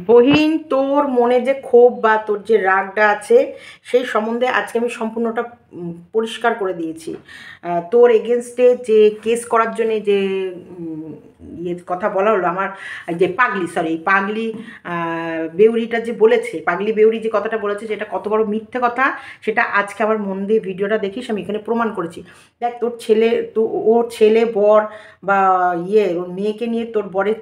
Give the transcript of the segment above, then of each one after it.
বহিন, তোর মনে যে ক্ষোভ বা তোর যে রাগটা আছে সেই সম্বন্ধে আজকে আমি সম্পূর্ণটা পরিষ্কার করে দিয়েছি। তোর এগেনস্টে যে কেস করার জন্যে যে কথা বলা হলো, আমার যে পাগলি, সরি, এই পাগলি বেউরিটা যে বলেছে, পাগলি বেউরি যে কথাটা বলেছে সেটা কত বড় মিথ্যে কথা সেটা আজকে আমার মন দিয়ে ভিডিওটা দেখিস আমি এখানে প্রমাণ করেছি। দেখ, তোর ছেলে, তো ওর ছেলে বর বা ওর মেয়েকে নিয়ে তোর বরের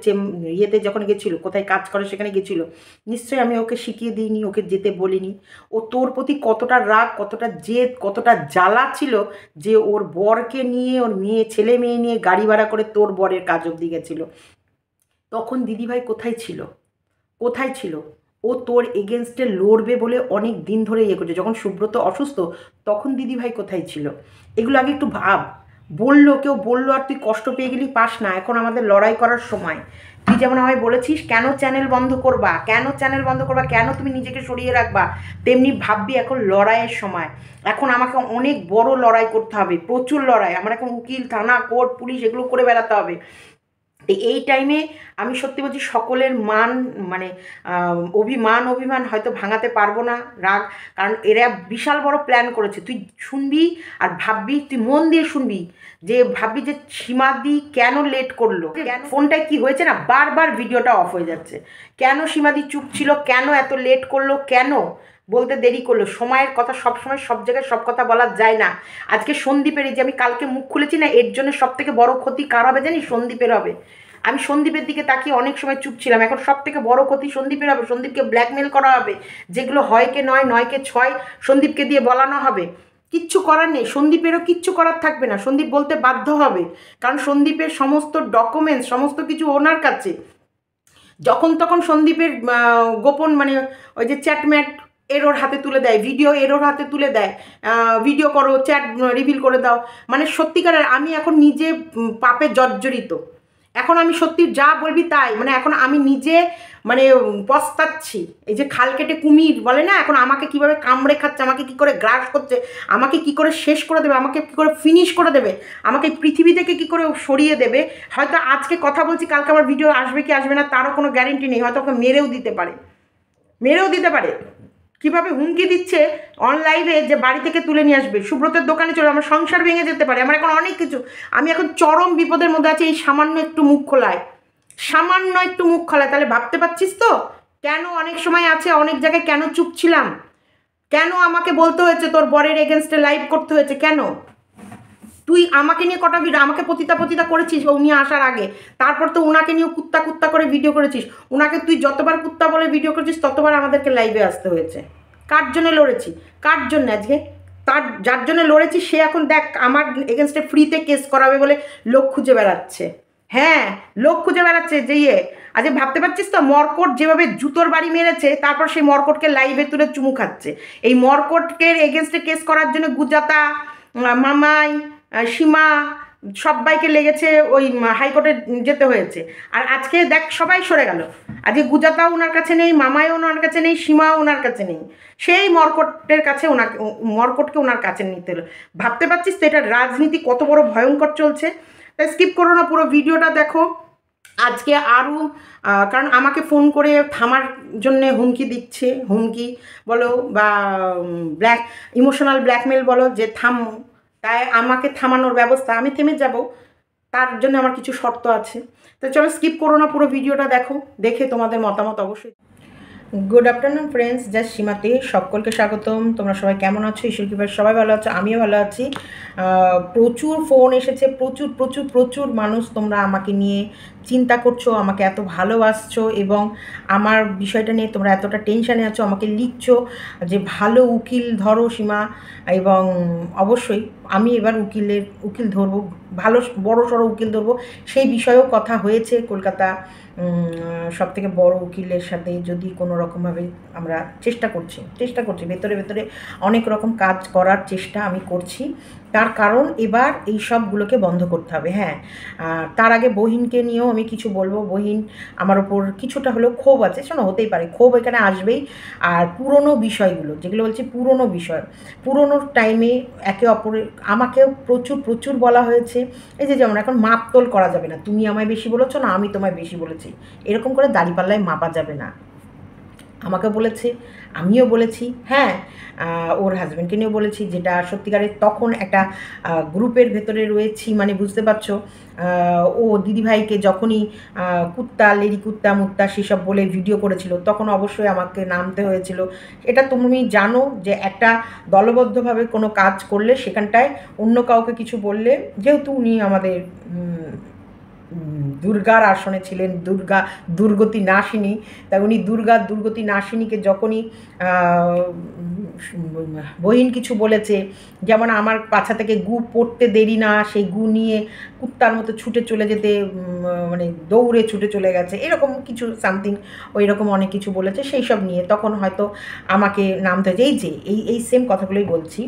ইয়েতে যখন গেছিলো, কোথায় কাজ করে সেখানে গেছিলো, নিশ্চয়ই আমি ওকে শিখিয়ে দিইনি, ওকে যেতে বলিনি। ও তোর প্রতি কতটা রাগ, কতটা জেদ, কতটা জ্বালা ছিল যে ওর বরকে নিয়ে, ওর মেয়ে, ছেলে মেয়ে নিয়ে গাড়ি ভাড়া করে তোর বরের কাজ অবধি গেছিলো। তখন দিদিভাই কোথায় ছিল? কোথায় ছিল? ও তোর এগেনস্টে লড়বে বলে অনেক দিন ধরে ইয়ে করছে। যখন সুব্রত অসুস্থ তখন দিদিভাই কোথায় ছিল? এগুলো আগে একটু ভাব। বললো, কেউ বললো আর তুই কষ্ট পেয়ে গেলি, পাস না। এখন আমাদের লড়াই করার সময়। তুই যেমন আমায় বলেছিস কেন চ্যানেল বন্ধ করবা, কেন চ্যানেল বন্ধ করবা, কেন তুমি নিজেকে সরিয়ে রাখবা, তেমনি ভাববি এখন লড়াইয়ের সময়। এখন আমাকে অনেক বড় লড়াই করতে হবে, প্রচুর লড়াই। আমার এখন উকিল, থানা, কোর্ট, পুলিশ এগুলো করে বেড়াতে হবে। এই টাইমে আমি সত্যি বলছি, সকলের মান, মানে অভিমান হয়তো ভাঙাতে পারবো না, রাগ। কারণ এরা বিশাল বড় প্ল্যান করেছে। তুই শুনবি আর ভাববি, তুই মন দিয়ে শুনবি, যে ভাববি যে সীমাদি কেন লেট করলো, ফোনটায় কি হয়েছে না, বারবার ভিডিওটা অফ হয়ে যাচ্ছে। কেন সীমাদি চুপ ছিল, কেন এত লেট করলো, কেন বলতে দেরি করলো। সময়ের কথা সবসময় সব জায়গায় সব কথা বলা যায় না। আজকে সন্দীপের, এই যে আমি কালকে মুখ খুলেছি না, এর জন্য সব থেকে বড় ক্ষতি কার হবে জানি? সন্দীপের হবে। আমি সন্দীপের দিকে তাকিয়ে অনেক সময় চুপ ছিলাম, এখন সব থেকে বড় ক্ষতি সন্দীপের হবে। সন্দীপকে ব্ল্যাকমেল করা হবে, যেগুলো হয় কে নয়, নয় কে ছয়, সন্দীপকে দিয়ে বলানো হবে। কিচ্ছু করার নেই, সন্দীপেরও কিচ্ছু করার থাকবে না। সন্দীপ বলতে বাধ্য হবে, কারণ সন্দীপের সমস্ত ডকুমেন্টস, সমস্ত কিছু ওনার কাছে। যখন তখন সন্দীপের গোপন, মানে ওই যে চ্যাটম্যাট এরোর হাতে তুলে দেয়, ভিডিও এরোর হাতে তুলে দেয়, ভিডিও করো, চ্যাট রিভিল করে দাও। মানে সত্যিকারের আমি এখন নিজে পাপে জর্জরিত। এখন আমি সত্যি যা বলবি তাই, মানে এখন আমি নিজে মানে পস্তাচ্ছি। এই যে খাল কেটে কুমির বলে না, এখন আমাকে কিভাবে কামড়ে খাচ্ছে, আমাকে কি করে গ্রাস করছে, আমাকে কি করে শেষ করে দেবে, আমাকে কি করে ফিনিশ করে দেবে, আমাকে পৃথিবী থেকে কি করে সরিয়ে দেবে। হয়তো আজকে কথা বলছি, কালকে আমার ভিডিও আসবে কি আসবে না তারও কোনো গ্যারেন্টি নেই। হয়তো ওকে মেরেও দিতে পারে, মেরেও দিতে পারে। কীভাবে হুমকি দিচ্ছে অন লাইভে, যে বাড়ি থেকে তুলে নিয়ে আসবে, সুব্রতের দোকানে চলে, আমার সংসার ভেঙে যেতে পারে, আমার এখন অনেক কিছু। আমি এখন চরম বিপদের মধ্যে আছি এই সামান্য একটু মুখ খোলায়, সামান্য একটু মুখ খোলায়। তাহলে ভাবতে পারছিস তো কেন অনেক সময় আছে, অনেক জায়গায় কেন চুপ ছিলাম, কেন আমাকে বলতে হয়েছে তোর বরের এগেনস্টে লাইভ করতে হয়েছে, কেন? তুই আমাকে নিয়ে কটা ভিডিও, আমাকে পতিতা করেছিস উনি আসার আগে, তারপর তো ওনাকে নিয়েও কুত্তা করে ভিডিও করেছিস। ওনাকে তুই যতবার কুত্তা বলে ভিডিও করেছিস ততবার আমাদেরকে লাইভে আসতে হয়েছে। কার জন্য লড়েছি, কার জন্য আজকে? তার যার জন্য লড়েছি সে এখন দেখ আমার এগেনস্টে ফ্রিতে কেস করাবে বলে লোক খুঁজে বেড়াচ্ছে। হ্যাঁ, লোক খুঁজে বেড়াচ্ছে যে আজকে ভাবতে পারছিস তো, মর্কট যেভাবে জুতোর বাড়ি মেরেছে, তারপর সেই মর্কটকে লাইভে তুলে চুমু খাচ্ছে। এই মর্কটকে এগেনস্টে কেস করার জন্য গুজাতা, মামাই, সীমা, সবাইকে লেগেছে ওই হাইকোর্টে যেতে হয়েছে। আর আজকে দেখ সবাই সরে গেল। আজকে গুজাতাও ওনার কাছে নেই, মামাইও ওনার কাছে নেই, সীমাও ওনার কাছে নেই, সেই মর্কটের কাছে মর্কটকে ওনার কাছে নিতে হলো। ভাবতে পারছিস তো এটা রাজনীতি কত বড় ভয়ঙ্কর চলছে? তাই স্কিপ করো না, পুরো ভিডিওটা দেখো। আজকে আরও, কারণ আমাকে ফোন করে থামার জন্যে হুমকি দিচ্ছে, হুমকি বলো বা ইমোশনাল ব্ল্যাকমেল বলো, যে থামো। তাই আমাকে থামানোর ব্যবস্থা, আমি থেমে যাব, তার জন্য আমার কিছু শর্ত আছে। তো চলো স্কিপ করো না, পুরো ভিডিওটা দেখো, দেখে তোমাদের মতামত অবশ্যই। গুড আফটারনুন ফ্রেন্ডস, জাস্ট সীমাতে সকলকে স্বাগতম। তোমরা সবাই কেমন আছো? ঈশ্বর কৃপায় সবাই ভালো আছো, আমিও ভালো আছি। প্রচুর ফোন এসেছে, প্রচুর প্রচুর প্রচুর মানুষ তোমরা আমাকে নিয়ে চিন্তা করছো, আমাকে এত ভালোবাসছো এবং আমার বিষয়টা নিয়ে তোমরা এতটা টেনশানে আছো, আমাকে লিখছো যে ভালো উকিল ধরো সীমা। এবং অবশ্যই আমি এবার উকিল ধরবো, ভালো বড় সড়ো উকিল ধরবো। সেই বিষয়েও কথা হয়েছে কলকাতা সবথেকে বড় উকিলের সাথে, যদি কোনো রকমভাবে আমরা চেষ্টা করছি ভেতরে ভেতরে অনেক রকম কাজ করার চেষ্টা আমি করছি। তার কারণ এবার এই সবগুলোকে বন্ধ করতে হবে। হ্যাঁ, তার আগে বহিনকে নিয়েও আমি কিছু বলবো। বহিন আমার ওপর কিছুটা হলেও ক্ষোভ আছে, শোনো, হতেই পারে, ক্ষোভ এখানে আসবেই। আর পুরনো বিষয়গুলো, যেগুলো বলছি পুরনো বিষয়, পুরনো টাইমে একে অপরের আমাকেও প্রচুর প্রচুর বলা হয়েছে। এই যে যেমন এখন মাপতোল করা যাবে না, তুমি আমায় বেশি বলেছো না, আমি তোমায় বেশি বলেছি, এরকম করে দাঁড়িপাল্লায় মাপা যাবে না। আমাকে বলেছে, আমিও বলেছি, হ্যাঁ ওর হাজব্যান্ডকে নিয়েও বলেছি, যেটা সত্যিকারের তখন একটা গ্রুপের ভেতরে রয়েছি, মানে বুঝতে পারছো। ও দিদিভাইকে যখনই কুত্তা লেডি কুত্তা মুত্তা সেসব বলে ভিডিও করেছিল, তখন অবশ্যই আমাকে নামতে হয়েছিল। এটা তুমি জানো যে একটা দলবদ্ধভাবে কোনো কাজ করলে সেখানটায় অন্য কাউকে কিছু বললে, যেহেতু উনি আমাদের দুর্গার আসনে ছিলেন, দুর্গতি নাশিনী, তাই উনি দুর্গতি নাশিনীকে যখনই বহিন কিছু বলেছে, যেমন আমার পাছা থেকে গু পড়তে দেরি না, সেই গু নিয়ে কুত্তার মতো ছুটে চলে যেতে, মানে দৌড়ে ছুটে চলে গেছে, এরকম কিছু সামথিং ওই রকম অনেক কিছু বলেছে, সেই সব নিয়ে তখন হয়তো আমাকে নামতে হয়েছে। এই যে এই সেম কথাগুলোই বলছি।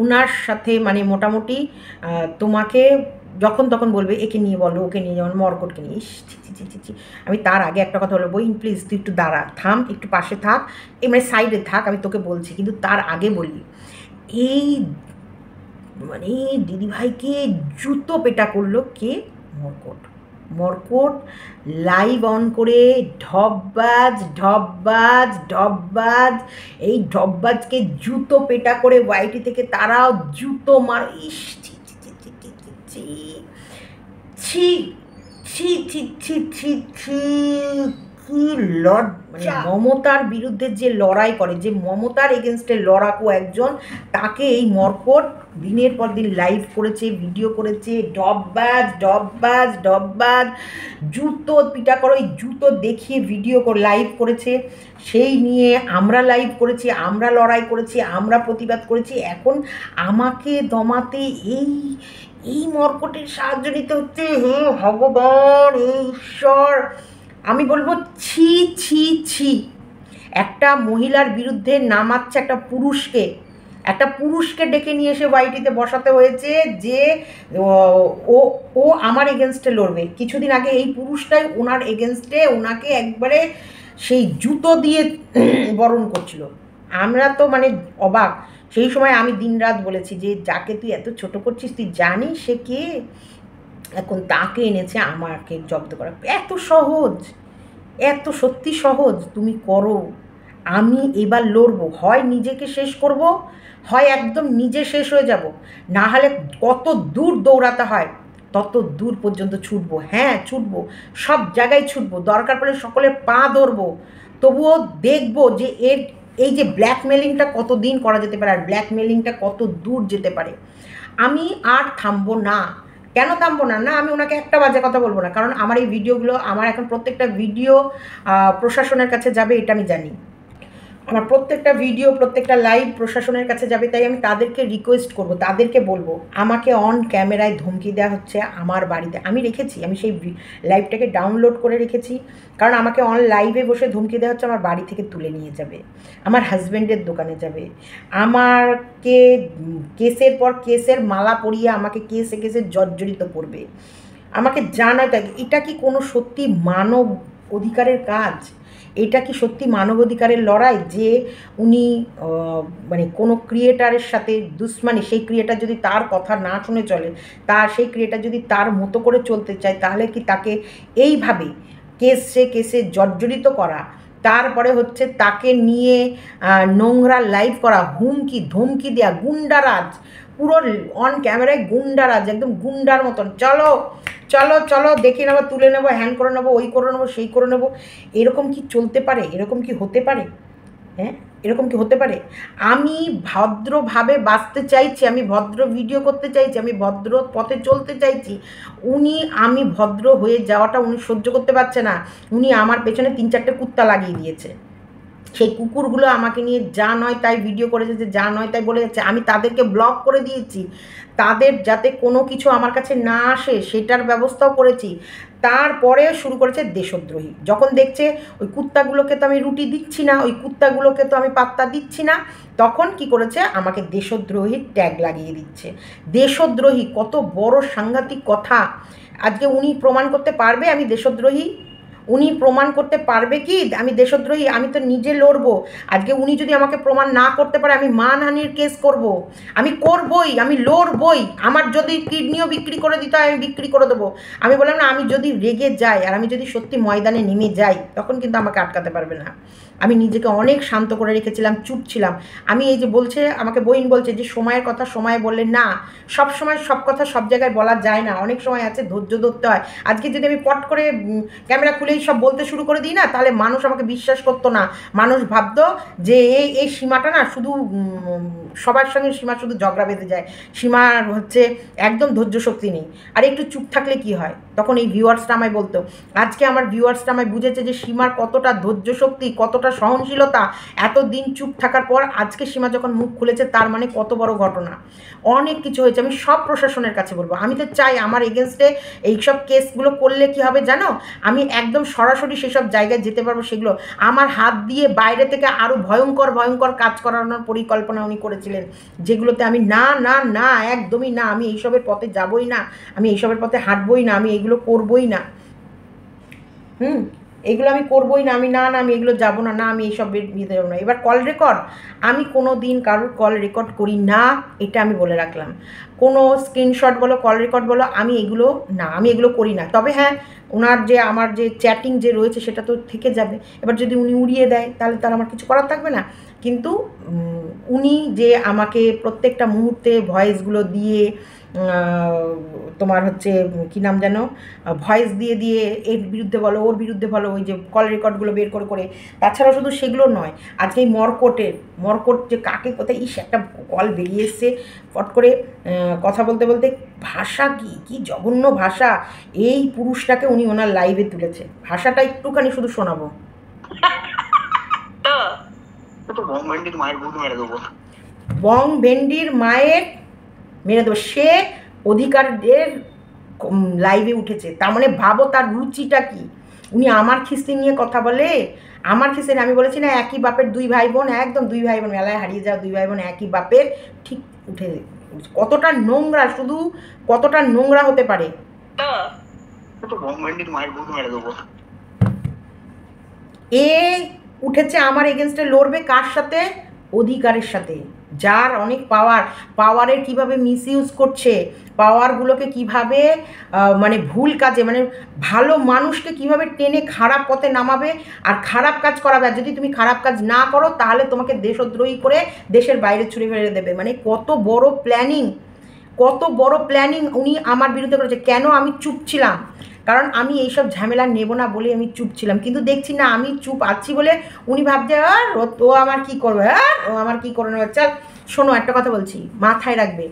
উনার সাথে মানে মোটামুটি তোমাকে যখন তখন বলবে একে নিয়ে বলো, ওকে নিয়ে, যেমন মর্কটকে নিয়ে, ইস ছি ছি ছি ছি ছি। আমি তার আগে একটা কথা বলবো, বইন প্লিজ তুই একটু দাঁড়া, থাম, একটু পাশে থাক, মানে সাইডে থাক, আমি তোকে বলছি, কিন্তু তার আগে বলি, এই মানে দিদিভাইকে জুতো পেটা করলো কে? মর্কট। মর্কট লাইভ অন করে ঢপবাজ এই ঢপবাজকে জুতো পেটা করে ওয়াইটি থেকে তারাও জুতো মার, ইস ছি ছি ছি ছি ছি ছি ছি ছি ছি ছি ছি ছি কি লড, মানে মমতার বিরুদ্ধে যে লড়াই করে, যে মমতার এগেনস্টে লড়াকু একজন, তাকে এই মর্কট দিনের পর দিন লাইভ করেছে, ভিডিও করেছে, ডববাজ জুতো পিটা করো, ওই জুতো দেখিয়ে ভিডিও লাইভ করেছে, সেই নিয়ে আমরা লাইভ করেছি, আমরা লড়াই করেছি, আমরা প্রতিবাদ করেছি। এখন আমাকে দমাতে এই মর্কটের সাহায্য নিতে হচ্ছে। হে ভগবান, ঈশ্বর, আমি বলবো ছি ছি ছি। একটা মহিলার বিরুদ্ধে নামাচ্ছে একটা পুরুষকে ডেকে নিয়ে এসে ওয়াইটিতে বসাতে হয়েছে, যে ও ও আমার এগেনস্টে লড়বে। কিছুদিন আগে এই পুরুষটাই ওনার এগেনস্টে ওনাকে একবারে সেই জুতো দিয়ে বরণ করছিল। আমরা তো মানে অবাক। সেই সময় আমি দিনরাত বলেছি যে যাকে তুই এত ছোট করছিস, তুই জানিস সে কে? এখন তাকে এনেছে আমাকে জব্দ করা। এত সহজ, এত সত্যি সহজ, তুমি করো। আমি এবার লড়বো, হয় নিজেকে শেষ করব, হয় একদম নিজে শেষ হয়ে যাব, না হলে কত দূর দৌড়াতে হয় তত দূর পর্যন্ত ছুটবো। হ্যাঁ ছুটবো, সব জায়গায় ছুটবো, দরকার পড়লে সকলের পা ধরবো, তবুও দেখবো যে এই যে ব্ল্যাকমেলিংটা কত দিন করা যেতে পারে, আর ব্ল্যাকমেলিংটা কত দূর যেতে পারে। আমি আর থামবো না। কেন থামবো না? না, আমি ওনাকে একটা বাজে কথা বলবো না, কারণ আমার এই ভিডিওগুলো, আমার এখন প্রত্যেকটা ভিডিও প্রশাসনের কাছে যাবে, এটা আমি জানি। আমার প্রত্যেকটা ভিডিও, প্রত্যেকটা লাইভ প্রশাসনের কাছে যাবে, তাই আমি তাদেরকে রিকোয়েস্ট করব, তাদেরকে বলবো, আমাকে অন ক্যামেরায় ধমকি দেওয়া হচ্ছে আমার বাড়িতে। আমি রেখেছি, আমি সেই লাইভটাকে ডাউনলোড করে রেখেছি, কারণ আমাকে অন লাইভে বসে ধমকি দেওয়া হচ্ছে, আমার বাড়ি থেকে তুলে নিয়ে যাবে, আমার হাজব্যান্ডের দোকানে যাবে, আমাকে কেসের পর কেসের মালা পরিয়ে আমাকে কেসে জর্জরিত করবে, আমাকে জানায়। এটা কি কোনো সত্যি মানব অধিকারের কাজ? এটা কি সত্যি মানবাধিকারের লড়াই, যে উনি মানে কোনো ক্রিয়েটারের সাথে দুশ্মনী, সেই ক্রিয়েটার যদি তার কথা না শুনে চলে, সেই ক্রিয়েটার যদি তার মতো করে চলতে চায়, তাহলে কি তাকে এইভাবে কেসে জর্জরিত করা, তারপরে হচ্ছে তাকে নিয়ে নোংরা লাইভ করা, হুমকি ধমকি দেওয়া, গুন্ডারাজ, পুরো অন ক্যামেরায় গুন্ডারাজ, একদম গুন্ডার মতন, চলো চলো চলো দেখে নেবো, তুলে নেবো, হ্যান করে নেবো, ওই করে নেবো, সেই করে নেবো। এরকম কি চলতে পারে? এরকম কি হতে পারে? হ্যাঁ, এরকম কি হতে পারে? আমি ভদ্রভাবে বাঁচতে চাইছি, আমি ভদ্র ভিডিও করতে চাইছি, আমি ভদ্র পথে চলতে চাইছি। আমি ভদ্র হয়ে যাওয়াটা উনি সহ্য করতে পারছে না। উনি আমার পেছনে 3-4টে কুত্তা লাগিয়ে দিয়েছে। সেই কুকুরগুলো আমাকে নিয়ে যা নয় তাই ভিডিও করেছে, যে যা নয় তাই বলে যাচ্ছে। আমি তাদেরকে ব্লক করে দিয়েছি, তাদের যাতে কোনো কিছু আমার কাছে না আসে সেটার ব্যবস্থাও করেছি। তারপরে শুরু করেছে দেশদ্রোহী। যখন দেখছে ওই কুত্তাগুলোকে তো আমি রুটি দিচ্ছি না, ওই কুত্তাগুলোকে তো আমি পাত্তা দিচ্ছি না, তখন কি করেছে, আমাকে দেশদ্রোহীর ট্যাগ লাগিয়ে দিচ্ছে। দেশদ্রোহী কত বড় সাংঘাতিক কথা। আজকে উনি প্রমাণ করতে পারবে আমি দেশদ্রোহী? উনি প্রমাণ করতে পারবে কি আমি দেশদ্রোহী? আমি তো নিজে লড়বো। আজকে উনি যদি আমাকে প্রমাণ না করতে পারে, আমি মানহানির কেস করব। আমি করবই, আমি লড়বই। আমার যদি কিডনিও বিক্রি করে দিতে হয়, আমি বিক্রি করে দেবো। আমি বললাম না, আমি যদি রেগে যাই আর আমি যদি সত্যি ময়দানে নেমে যাই, তখন কিন্তু আমাকে আটকাতে পারবে না। আমি নিজেকে অনেক শান্ত করে রেখেছিলাম, চুপ ছিলাম। আমি এই যে বলছে, আমাকে বইন বলছে যে সময়ের কথা সময় বললে, না, সব সময় সব কথা সব জায়গায় বলা যায় না, অনেক সময় আছে ধৈর্য ধরতে হয়। আজকে যদি আমি পট করে ক্যামেরা খুলেই সব বলতে শুরু করে দিই না, তাহলে মানুষ আমাকে বিশ্বাস করতো না। মানুষ ভাবতো যে এই সীমাটা না শুধু সবার সঙ্গে সীমা শুধু ঝগড়া বেঁধে যায়, সীমার হচ্ছে একদম ধৈর্য শক্তি নেই। আর একটু চুপ থাকলে কি হয়, তখন এই ভিউয়ার্সটা আমায় বলতো। আজকে আমার ভিউয়ার্সটা আমায় বুঝেছে যে সীমার কতটা ধৈর্য শক্তি, কতটা সহনশীলতা। এতদিন চুপ থাকার পর আজকে সীমা যখন মুখ খুলেছে, তার মানে কত বড় ঘটনা। অনেক কিছু হয়েছে। আমি সব প্রশাসনের কাছে বলবো। আমি তো চাই আমার এগেনস্টে এইসব কেসগুলো করলে কি হবে জানো, আমি একদম সরাসরি সেসব জায়গায় যেতে পারবো। সেগুলো আমার হাত দিয়ে বাইরে থেকে আরও ভয়ঙ্কর ভয়ঙ্কর কাজ করানোর পরিকল্পনা উনি করেছিলেন, যেগুলোতে আমি না না না, একদমই না, আমি এইসবের পথে যাবই না, আমি এইসবের পথে হাঁটবই না, আমি এইগুলো করবই না। এগুলো আমি করবই না, আমি না না, আমি এগুলো যাবো না, না আমি এইসব নিতে যাবো না। এবার কল রেকর্ড, আমি কোনো দিন কারোর কল রেকর্ড করি না, এটা আমি বলে রাখলাম। কোনো স্ক্রিনশট বলো, কল রেকর্ড বলো, আমি এগুলো না, আমি এগুলো করি না। তবে হ্যাঁ, ওনার যে আমার যে চ্যাটিং যে রয়েছে সেটা তো থেকে যাবে। এবার যদি উনি উড়িয়ে দেয়, তাহলে তার আমার কিছু করার থাকবে না। কিন্তু উনি যে আমাকে প্রত্যেকটা মুহূর্তে ভয়েসগুলো দিয়ে, তোমার হচ্ছে কী নাম যেন, ভয়েস দিয়ে দিয়ে এর বিরুদ্ধে বলো, ওর বিরুদ্ধে বলো, ওই যে কল রেকর্ডগুলো বের করে করে। তাছাড়াও শুধু সেগুলো নয়, আজকে এই মর্কট যে কাকে কোথায়, একটা কল বেরিয়ে এসছে ফট করে, কথা বলতে বলতে, ভাষা কি জঘন্য ভাষা। এই পুরুষটাকে উনি ওনার লাইভে তুলেছে, ভাষাটা একটুখানি শুধু শোনাবো। বং ভেন্ডির মায়ের মেরে দেবো। সে অধিকারদের লাইভে উঠেছে, তার মানে ভাবো তার রুচিটা কি। উনি আমার খিস্তি নিয়ে কথা বলে, আমার খিস্তি। আমি বলেছি না, একই বাপের দুই ভাই বোন, একদম দুই ভাই বোন, মেলায় হারিয়ে যাওয়া দুই ভাই বোন, একই বাপের। ঠিক উঠে, কতটা নোংরা, শুধু কতটা নোংরা হতে পারে। এ উঠেছে আমার এগেনস্টে লড়বে, কার সাথে? অধিকারের সাথে। যার অনেক পাওয়ারের কিভাবে মিসইউজ করছে, পাওয়ারগুলোকে কিভাবে মানে ভুল কাজে, মানে ভালো মানুষকে কিভাবে টেনে খারাপ পথে নামাবে আর খারাপ কাজ করাবে। আর যদি তুমি খারাপ কাজ না করো, তাহলে তোমাকে দেশদ্রোহী করে দেশের বাইরে ছুড়ে ফেলে দেবে। মানে কত বড় প্ল্যানিং, কত বড় প্ল্যানিং উনি আমার বিরুদ্ধে করেছে। কেন আমি চুপ ছিলাম? কারণ আমি এইসব ঝামেলা নেব না বলে আমি চুপ ছিলাম। কিন্তু দেখছি না, আমি চুপ আছি বলে উনি ভাবছে আর ও আমার কী করবে, হ্যাঁ ও আমার কী করে নেবে। চল শোনো, একটা কথা বলছি, মাথায় রাখবে,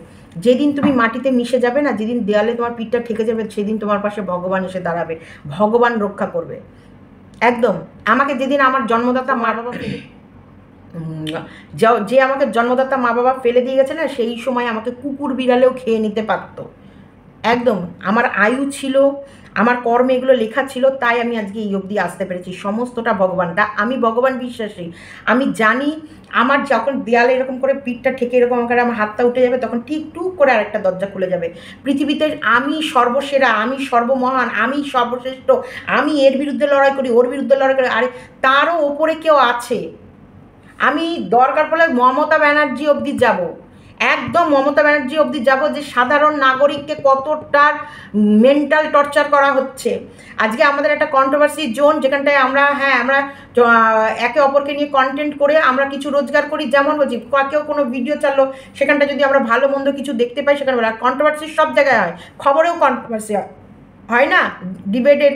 যেদিন তুমি মাটিতে মিশে যাবে না, যেদিন দেয়ালে তোমার পিঠটা ঠেকে যাবে, সেদিন তোমার পাশে ভগবান এসে দাঁড়াবে, ভগবান রক্ষা করবে। একদম। আমাকে যেদিন আমার জন্মদাতা মা বাবা যে আমাকে জন্মদাতা মা বাবা ফেলে দিয়ে গেছে না, সেই সময় আমাকে কুকুর বিড়ালেও খেয়ে নিতে পারতো। একদম। আমার আয়ু ছিল, আমার কর্মে এগুলো লেখা ছিল, তাই আমি আজকে এই অবধি আসতে পেরেছি। সমস্তটা ভগবানটা। আমি ভগবান বিশ্বাসী। আমি জানি আমার যখন দেয়ালে এরকম করে পিঠটা ঠেকে এরকম করে আমার হাতটা উঠে যাবে, তখন ঠিক টুক করে আরেকটা দরজা খুলে যাবে। পৃথিবীতে আমি সর্বসেরা, আমি সর্বমহান, আমি সর্বশ্রেষ্ঠ, আমি এর বিরুদ্ধে লড়াই করি, ওর বিরুদ্ধে লড়াই করি, আরে তারও ওপরে কেউ আছে। আমি দরকার পড়লে মমতা ব্যানার্জি অবধি যাব, একদম মমতা ব্যানার্জি অবধি যাব, যে সাধারণ নাগরিককে কতটা মেন্টাল টর্চার করা হচ্ছে। আজকে আমাদের একটা কন্ট্রোভার্সি জোন, যেখানটায় আমরা আমরা একে অপরকে নিয়ে কন্টেন্ট করে আমরা কিছু রোজগার করি। যেমন বলছি, কেউ কোনো ভিডিও চাললো, সেখানটা যদি আমরা ভালো মন্দ কিছু দেখতে পাই, সেখানে বলা কন্ট্রোভার্সি সব জায়গায় হয়, খবরেও কন্ট্রোভার্সি হয় না, ডিবেটের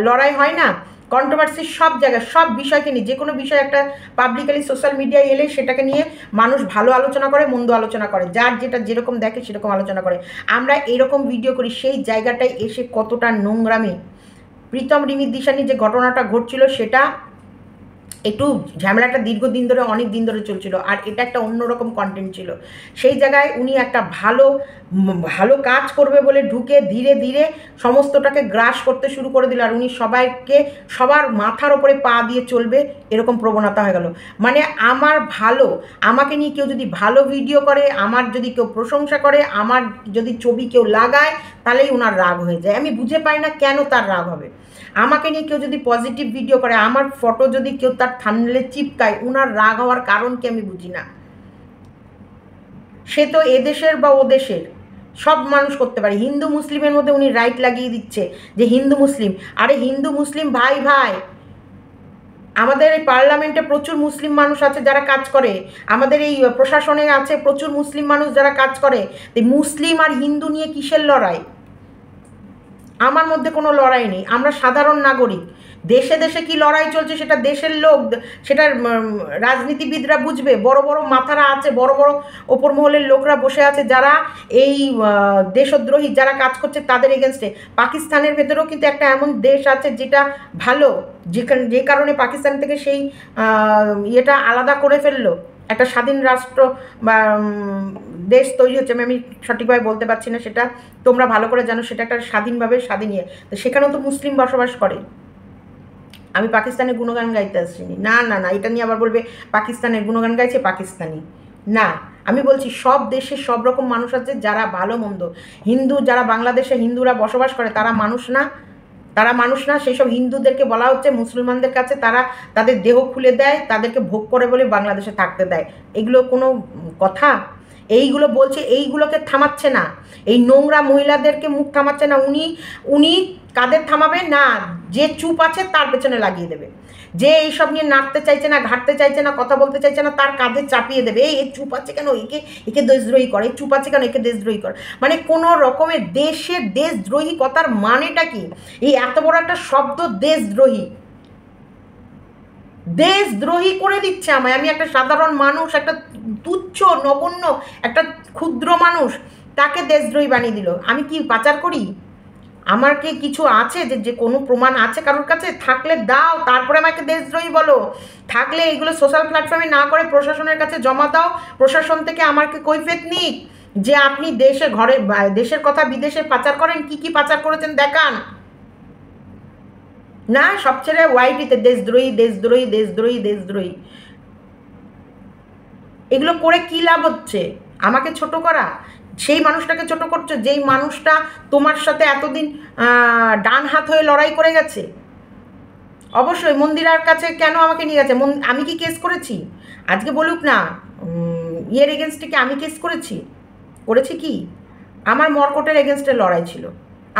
লড়াই হয় না, কন্ট্রোভার্সি সব জায়গায়, সব বিষয়কে নিয়ে, যে কোনো বিষয় একটা পাবলিকালি সোশ্যাল মিডিয়ায় এলে সেটাকে নিয়ে মানুষ ভালো আলোচনা করে, মন্দ আলোচনা করে, যার যেটা যেরকম দেখে সেরকম আলোচনা করে। আমরা এরকম ভিডিও করি, সেই জায়গাটায় এসে কতটা নোংরামি। প্রীতম রিমির দিশানি যে ঘটনাটা ঘটছিল, সেটা একটু ঝামেলাটা দীর্ঘদিন ধরে, অনেক দিন ধরে চলছিল, আর এটা একটা অন্যরকম কন্টেন্ট ছিল। সেই জায়গায় উনি একটা ভালো কাজ করবে বলে ঢুকে ধীরে ধীরে সমস্তটাকে গ্রাস করতে শুরু করে দিল, আর উনি সবাইকে সবার মাথার ওপরে পা দিয়ে চলবে, এরকম প্রবণতা হয়ে গেল। মানে আমাকে নিয়ে কেউ যদি ভালো ভিডিও করে, আমার যদি কেউ প্রশংসা করে, আমার যদি ছবি কেউ লাগায়, তাহলেই ওনার রাগ হয়ে যায়। আমি বুঝে পাই না কেন তার রাগ হবে। আমাকে নিয়ে কেউ যদি পজিটিভ ভিডিও করে, আমার ফটো যদি কেউ তার থাম্বনেলে চিপকায়, উনার রাগ হওয়ার কারণ কি আমি বুঝি না। সে তো এদেশের বা ও দেশের সব মানুষ করতে পারে। হিন্দু মুসলিমের মধ্যে উনি রাইট লাগিয়ে দিচ্ছে যে হিন্দু মুসলিম। আরে হিন্দু মুসলিম ভাই ভাই, আমাদের এই পার্লামেন্টে প্রচুর মুসলিম মানুষ আছে যারা কাজ করে, আমাদের এই প্রশাসনে আছে প্রচুর মুসলিম মানুষ যারা কাজ করে। মুসলিম আর হিন্দু নিয়ে কিসের লড়াই? আমার মধ্যে কোনো লড়াই নেই, আমরা সাধারণ নাগরিক। দেশে দেশে কি লড়াই চলছে সেটা দেশের লোক, সেটা রাজনীতিবিদরা বুঝবে। বড় বড় মাথারা আছে, বড় বড় ওপর মহলের লোকরা বসে আছে যারা এই দেশদ্রোহী যারা কাজ করছে তাদের এগেনস্টে। পাকিস্তানের ভেতরেও কিন্তু একটা এমন দেশ আছে যেটা ভালো, যে কারণে পাকিস্তান থেকে সেই ইয়েটা আলাদা করে ফেললো, একটা স্বাধীন রাষ্ট্র বা দেশ তৈরি হচ্ছে। আমি সঠিকভাবে বলতে পারছি না, সেটা তোমরা ভালো করে জানো। সেটা একটা স্বাধীনভাবে স্বাধীন ইয়ে, তো সেখানেও তো মুসলিম বসবাস করে। আমি পাকিস্তানের গুণগান গাইতে আসিনি, না না না, এটা নিয়ে আবার বলবে পাকিস্তানের গুণগান গাইছে পাকিস্তানি। না, আমি বলছি সব দেশে সব রকম মানুষ আছে যারা ভালো মন্দ। হিন্দু যারা বাংলাদেশে হিন্দুরা বসবাস করে তারা মানুষ না? তারা মানুষ না? সেই সব হিন্দুদেরকে বলা হচ্ছে মুসলমানদের কাছে তারা তাদের দেহ খুলে দেয়, তাদেরকে ভোগ করে বলে বাংলাদেশে থাকতে দেয়। এগুলো কোনো কথা? এইগুলো বলছে, এইগুলোকে থামাচ্ছে না, এই নোংরা মহিলাদেরকে মুখ থামাচ্ছে না। উনি কাদের থামাবে না? যে চুপ আছে তার পেছনে লাগিয়ে দেবে। যে এইসব নিয়ে নাড়তে চাইছে না, ঘাটতে চাইছে না, কথা বলতে চাইছে না, তার কাঁধে চাপিয়ে দেবে। এই চুপ আছে কেন, একে দেশদ্রোহী করে, এই চুপ আছে কেন, একে দেশদ্রোহী করে। মানে কোনো রকমের দেশের দেশদ্রোহী কথার মানেটা কি? এই এত বড় একটা শব্দ দেশদ্রোহী, দেশদ্রোহী করে দিচ্ছে আমায়। আমি একটা সাধারণ মানুষ, একটা তুচ্ছ নগণ্য একটা ক্ষুদ্র মানুষ, তাকে দেশদ্রোহী বানিয়ে দিল। আমি কি পাচার করি? আমার কি কিছু আছে যে কোনো প্রমাণ আছে কারোর কাছে? থাকলে দাও, তারপরে আমাকে দেশদ্রোহী বলো। থাকলে এগুলো সোশ্যাল প্ল্যাটফর্মে না করে প্রশাসনের কাছে জমা দাও, প্রশাসন থেকে আমাকে কৈফিয়ত নিক যে আপনি দেশে ঘরে দেশের কথা বিদেশে পাচার করেন, কি কি পাচার করেছেন দেখান। না, সব ছেড়ে ওয়াইটিতে দেশদ্রোহী দেশদ্রোহী দেশদ্রোহী দেশদ্রোহী, এগুলো করে কী লাভ হচ্ছে? আমাকে ছোট করা, সেই মানুষটাকে ছোট করছো যেই মানুষটা তোমার সাথে এতদিন ডান হাত হয়ে লড়াই করে গেছে। অবশ্যই মন্দিরার কাছে কেন আমাকে নিয়ে গেছে? আমি কি কেস করেছি? আজকে বলুক না, ইয়ের এগেনস্টে কি আমি কেস করেছি কি? আমার মর্কটের এগেনস্টে লড়াই ছিল,